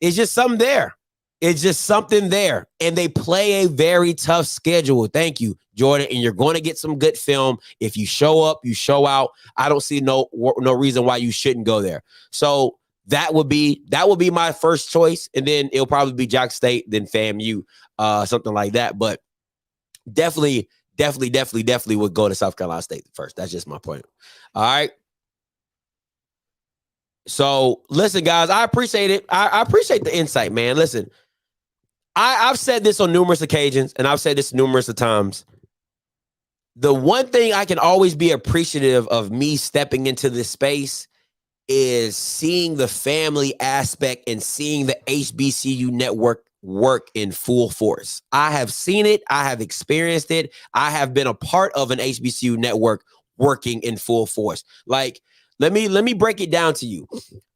S5: it's just something there. It's just something there. And they play a very tough schedule. Thank you, Jordan. And you're going to get some good film. If you show up, you show out. I don't see no reason why you shouldn't go there. So that would be my first choice. And then it'll probably be Jack State, then FAMU, something like that. But definitely would go to South Carolina State first. That's just my point. All right. So listen, guys, I appreciate it. I appreciate the insight, man. Listen, I've said this on numerous occasions, and I've said this numerous of times. The one thing I can always be appreciative of me stepping into this space is seeing the family aspect and seeing the HBCU network work in full force. I have seen it. I have experienced it. I have been a part of an HBCU network working in full force. Like, let me break it down to you.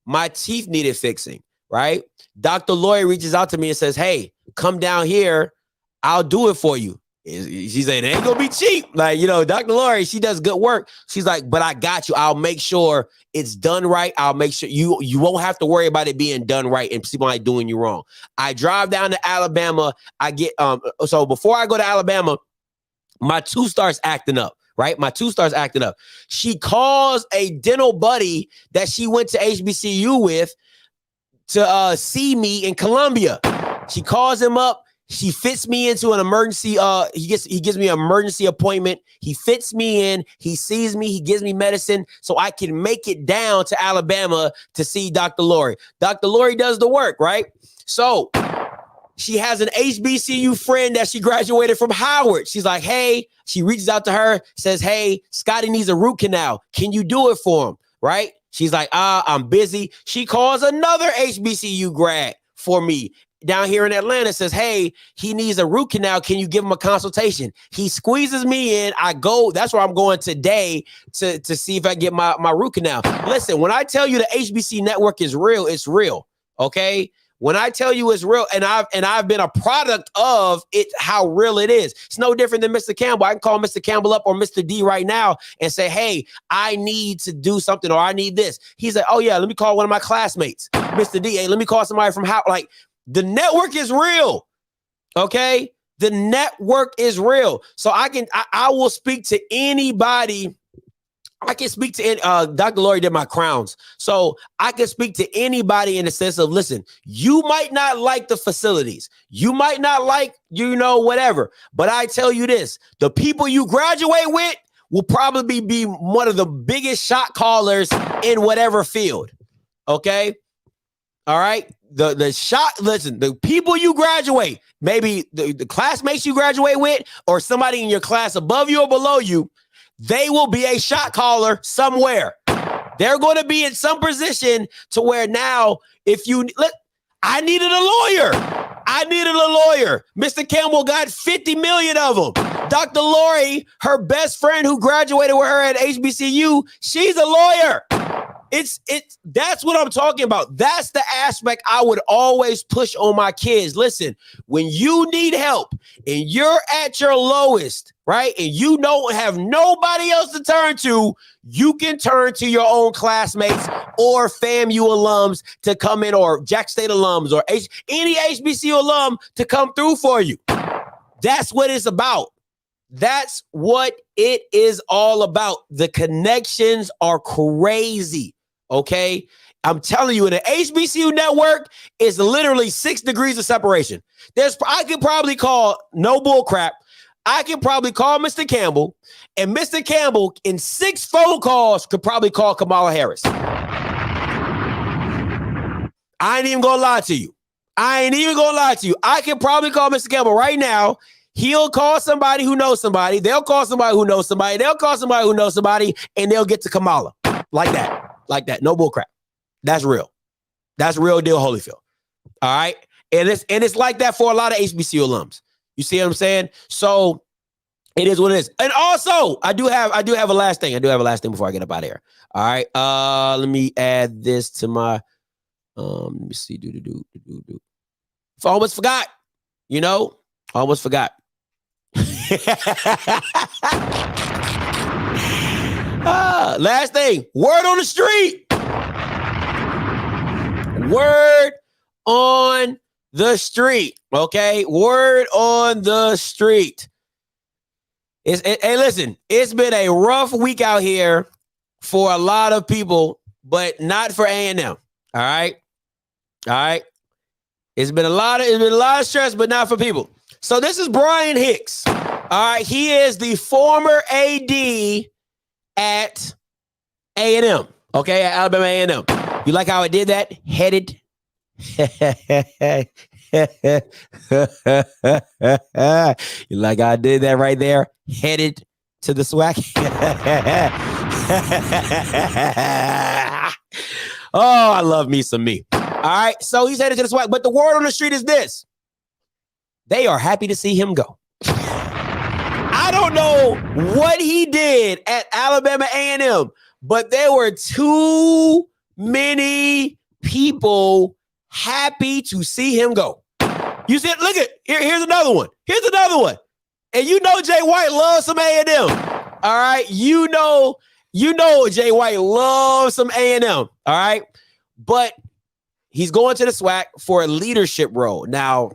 S5: My teeth needed fixing, right? Dr. Lori reaches out to me and says, hey, come down here. I'll do it for you. She said, it ain't gonna be cheap. Like, Dr. Lori, she does good work. She's like, but I got you. I'll make sure it's done right. I'll make sure you won't have to worry about it being done right and people like doing you wrong. I drive down to Alabama. I get, so before I go to Alabama, my tooth starts acting up. Right? My tooth starts acting up. She calls a dental buddy that she went to HBCU with to see me in Columbia. She calls him up. She fits me into an emergency. He gives me an emergency appointment. He fits me in. He sees me. He gives me medicine so I can make it down to Alabama to see Dr. Lori. Dr. Lori does the work, right? So she has an HBCU friend that she graduated from Howard. She's like, hey, she reaches out to her, says, hey, Scotty needs a root canal. Can you do it for him? Right? She's like, I'm busy. She calls another HBCU grad for me down here in Atlanta, says, hey, he needs a root canal. Can you give him a consultation? He squeezes me in. I go, that's where I'm going today to see if I get my root canal. Listen, when I tell you the HBC network is real, it's real. Okay. When I tell you it's real, and I've been a product of it, how real it is. It's no different than Mr. Campbell. I can call Mr. Campbell up or Mr. D right now and say, hey, I need to do something, or I need this. He's like, oh yeah, let me call one of my classmates, Mr. D. Hey, let me call somebody from how, like, the network is real. Okay. The network is real. So I will speak to anybody. I can speak to Dr. Lori did my crowns. So I can speak to anybody in the sense of, listen, you might not like the facilities. You might not like, whatever. But I tell you this, the people you graduate with will probably be one of the biggest shot callers in whatever field. Okay. All right. The people you graduate, maybe the classmates you graduate with, or somebody in your class above you or below you, they will be a shot caller somewhere. They're going to be in some position to where now, I needed a lawyer. Mr. Campbell got 50 million of them. Dr. Lori, her best friend who graduated with her at HBCU, she's a lawyer. That's what I'm talking about. That's the aspect I would always push on my kids. Listen, when you need help and you're at your lowest, right, and you don't have nobody else to turn to, you can turn to your own classmates or FAMU alums to come in, or Jack State alums, or any HBCU alum to come through for you. That's what it's about. That's what it is all about. The connections are crazy. Okay. I'm telling you, in the HBCU network, it's literally 6 degrees of separation. I could probably call, no bull crap, I could probably call Mr. Campbell, and Mr. Campbell in 6 phone calls could probably call Kamala Harris. I ain't even gonna lie to you. I can probably call Mr. Campbell right now. He'll call somebody who knows somebody. They'll call somebody who knows somebody. They'll call somebody who knows somebody, and they'll get to Kamala. Like that. No bull crap. That's real. That's real deal, Holyfield. All right. And it's like that for a lot of HBCU alums. You see what I'm saying? So it is what it is. And also, I do have a last thing. Before I get up out of here. All right. Let me add this to my let me see. I almost forgot. Almost forgot. Last thing. Word on the street. Word on the street. Okay. Word on the street. Hey, listen, it's been a rough week out here for a lot of people, but not for A&M. All right. It's been a lot of stress, but not for people. So this is Brian Hicks. All right. He is the former AD at A&M. Okay. At Alabama A&M. You like how I did that? Headed. You like how I did that right there? Headed to the SWAC. Oh, I love me some me. All right. So he's headed to the SWAC. But the word on the street is this. They are happy to see him go. I don't know what he did at Alabama A&M, but there were too many people happy to see him go. You said, look at here's another one. And you know Jay White loves some A&M. All right. You know Jay White loves some A&M. All right. But he's going to the SWAC for a leadership role. Now,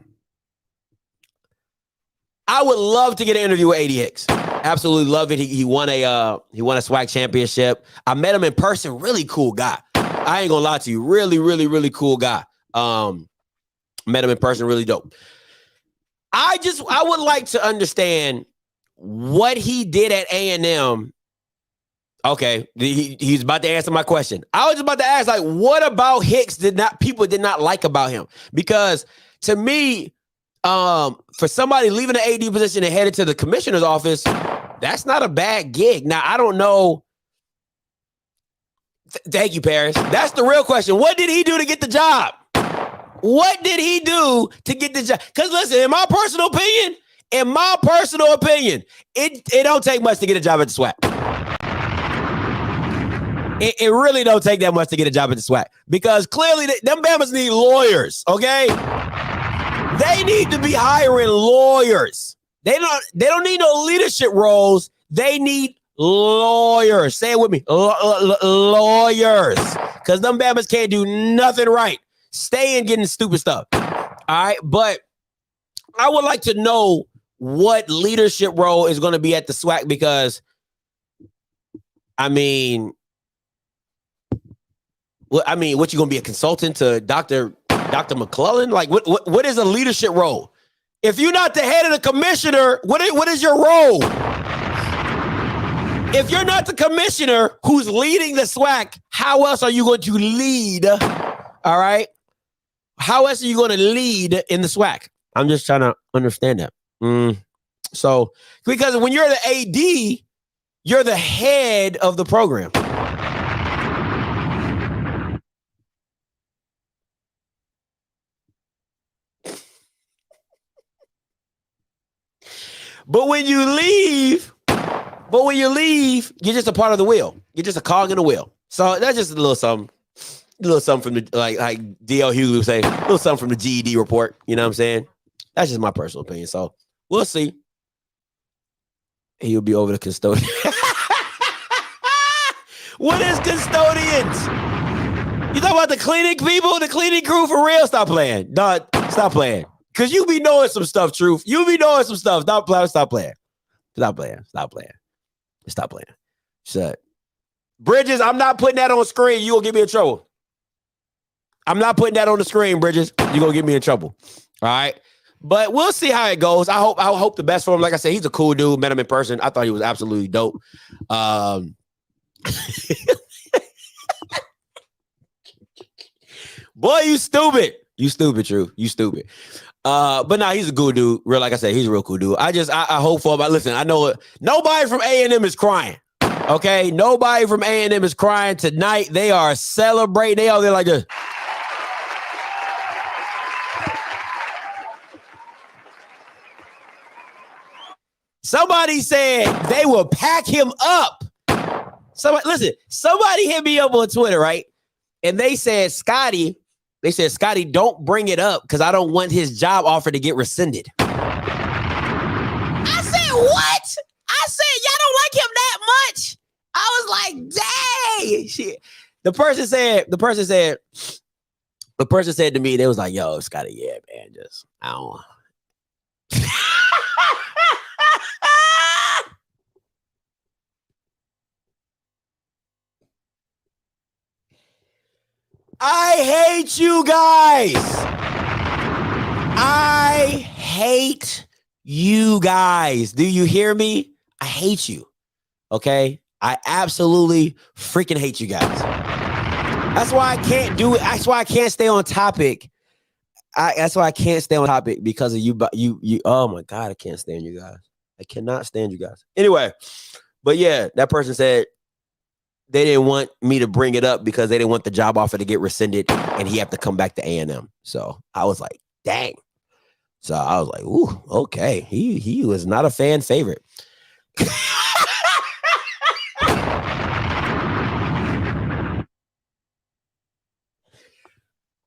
S5: I would love to get an interview with AD Hicks. Absolutely love it. He won a SWAC championship. I met him in person. Really cool guy. I ain't gonna lie to you. Really, really, really cool guy. Met him in person. Really dope. I would like to understand what he did at A&M. Okay, he's about to answer my question. I was just about to ask, like, what about Hicks people did not like about him? Because to me, for somebody leaving the AD position and headed to the commissioner's office, that's not a bad gig. Now, I don't know. Thank you, Paris. That's the real question. What did he do to get the job? Because listen, in my personal opinion, it don't take much to get a job at the SWAC. It really don't take that much to get a job at the SWAC, because clearly them Bamas need lawyers, okay? They need to be hiring lawyers. They don't need no leadership roles. They need lawyers. Say it with me. Lawyers. Because them Bamas can't do nothing right. Stay and getting stupid stuff. All right. But I would like to know what leadership role is going to be at the SWAC, because what you going to be, a consultant to Dr. McClellan? Like, what is a leadership role? If you're not the head of the commissioner, what is your role? If you're not the commissioner who's leading the SWAC, how else are you going to lead? All right. How else are you going to lead in the SWAC? I'm just trying to understand that. So, because when you're the AD, you're the head of the program. But when you leave, you're just a part of the wheel. You're just a cog in the wheel. So that's just a little something from the, like DL Hughley would say, a little something from the GED report. You know what I'm saying? That's just my personal opinion. So we'll see. He'll be over the custodian. What is custodians? You talking about the cleaning people, the cleaning crew? For real? Stop playing. Stop playing. Because you be knowing some stuff, Truth. You be knowing some stuff. Stop playing. Stop playing. Stop playing. Stop playing. Shut. Bridges, I'm not putting that on screen. You gonna get me in trouble. I'm not putting that on the screen, Bridges. You gonna get me in trouble. All right. But we'll see how it goes. I hope the best for him. Like I said, he's a cool dude. Met him in person. I thought he was absolutely dope. Boy, you stupid. You stupid, True. You stupid. But nah, he's a good dude. Real, like I said, he's a real cool dude. I hope for him. Listen, I know it. Nobody from A&M is crying. Okay? Nobody from A&M is crying tonight. They are celebrating. They are there like this. Somebody said they will pack him up. Somebody hit me up on Twitter, right? And they said, Scotty, don't bring it up because I don't want his job offer to get rescinded. I said, what? I said, y'all don't like him that much? I was like, dang. Shit. The person said to me, they was like, yo, Scotty, yeah, man, just, I don't want. I hate you guys. I hate you guys. Do you hear me? I hate you. Okay? I absolutely freaking hate you guys. That's why I can't do it. That's why I can't stay on topic. That's why I can't stay on topic because of you. You. Oh my God, I can't stand you guys. I cannot stand you guys. Anyway, but yeah, that person said they didn't want me to bring it up because they didn't want the job offer to get rescinded and he have to come back to A&M. So I was like, dang. So I was like, ooh, okay. He was not a fan favorite.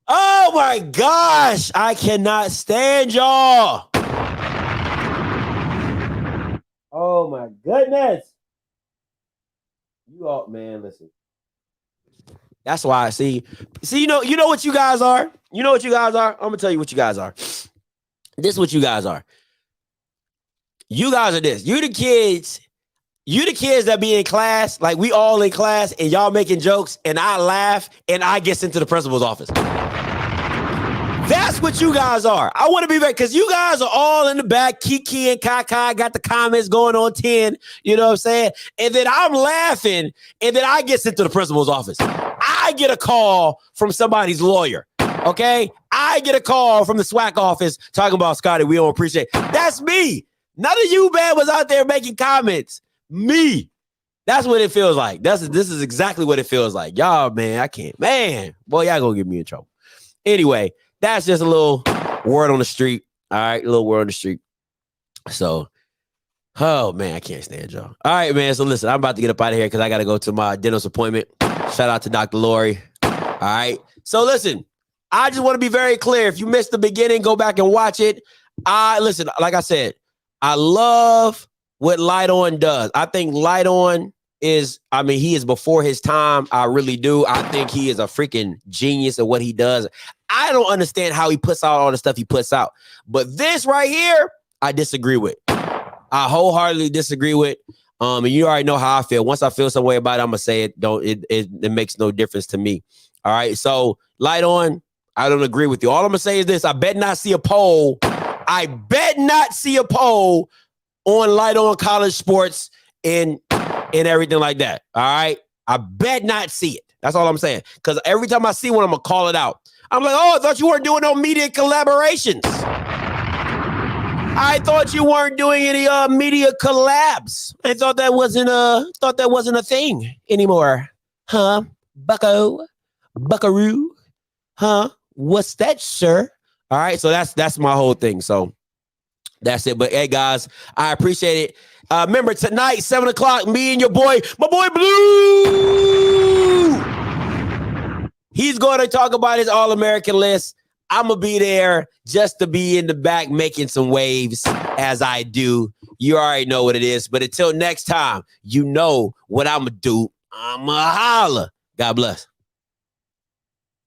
S5: Oh my gosh. I cannot stand y'all. Oh my goodness. You all, man, listen. That's why I see, you know what you guys are? You know what you guys are? I'm gonna tell you what you guys are. This is what you guys are. You guys are this. You the kids that be in class, like we all in class, and y'all making jokes, and I laugh, and I get sent to the principal's office. That's what you guys are. I want to be back because you guys are all in the back, Kiki and Kaka got the comments going on 10. You know what I'm saying? And then I'm laughing, and then I get sent to the principal's office. I get a call from somebody's lawyer. Okay? I get a call from the SWAC office talking about Scotty. We don't appreciate it. That's me. None of you, man, was out there making comments. Me. That's what it feels like. This is exactly what it feels like. Y'all, man, I can't. Man, boy, y'all gonna get me in trouble. Anyway, that's just a little word on the street. All right, a little word on the street. So, oh, man, I can't stand y'all. All right, man, so listen, I'm about to get up out of here because I got to go to my dentist appointment. Shout out to Dr. Lori. All right, so listen, I just want to be very clear. If you missed the beginning, go back and watch it. Listen, like I said, I love what Light On does. I think Light On is, he is before his time. I really do. I think he is a freaking genius at what he does. I don't understand how he puts out all the stuff he puts out. But this right here, I disagree with. I wholeheartedly disagree with. And you already know how I feel. Once I feel some way about it, I'm going to say it. It makes no difference to me. All right. So Light On, I don't agree with you. All I'm going to say is this. I bet not see a poll. I bet not see a poll on Light On college sports and everything like that. All right. I bet not see it. That's all I'm saying. Because every time I see one, I'm going to call it out. I'm like, oh, I thought you weren't doing no media collaborations. I thought you weren't doing any media collabs. I thought that wasn't a thing anymore. Huh? Buckaroo? Huh? What's that, sir? All right, so that's my whole thing. So that's it. But hey, guys, I appreciate it. Remember tonight, 7 o'clock, me and my boy Blue. He's going to talk about his All-American list. I'm going to be there just to be in the back making some waves as I do. You already know what it is. But until next time, you know what I'm going to do. I'm going to holla. God bless.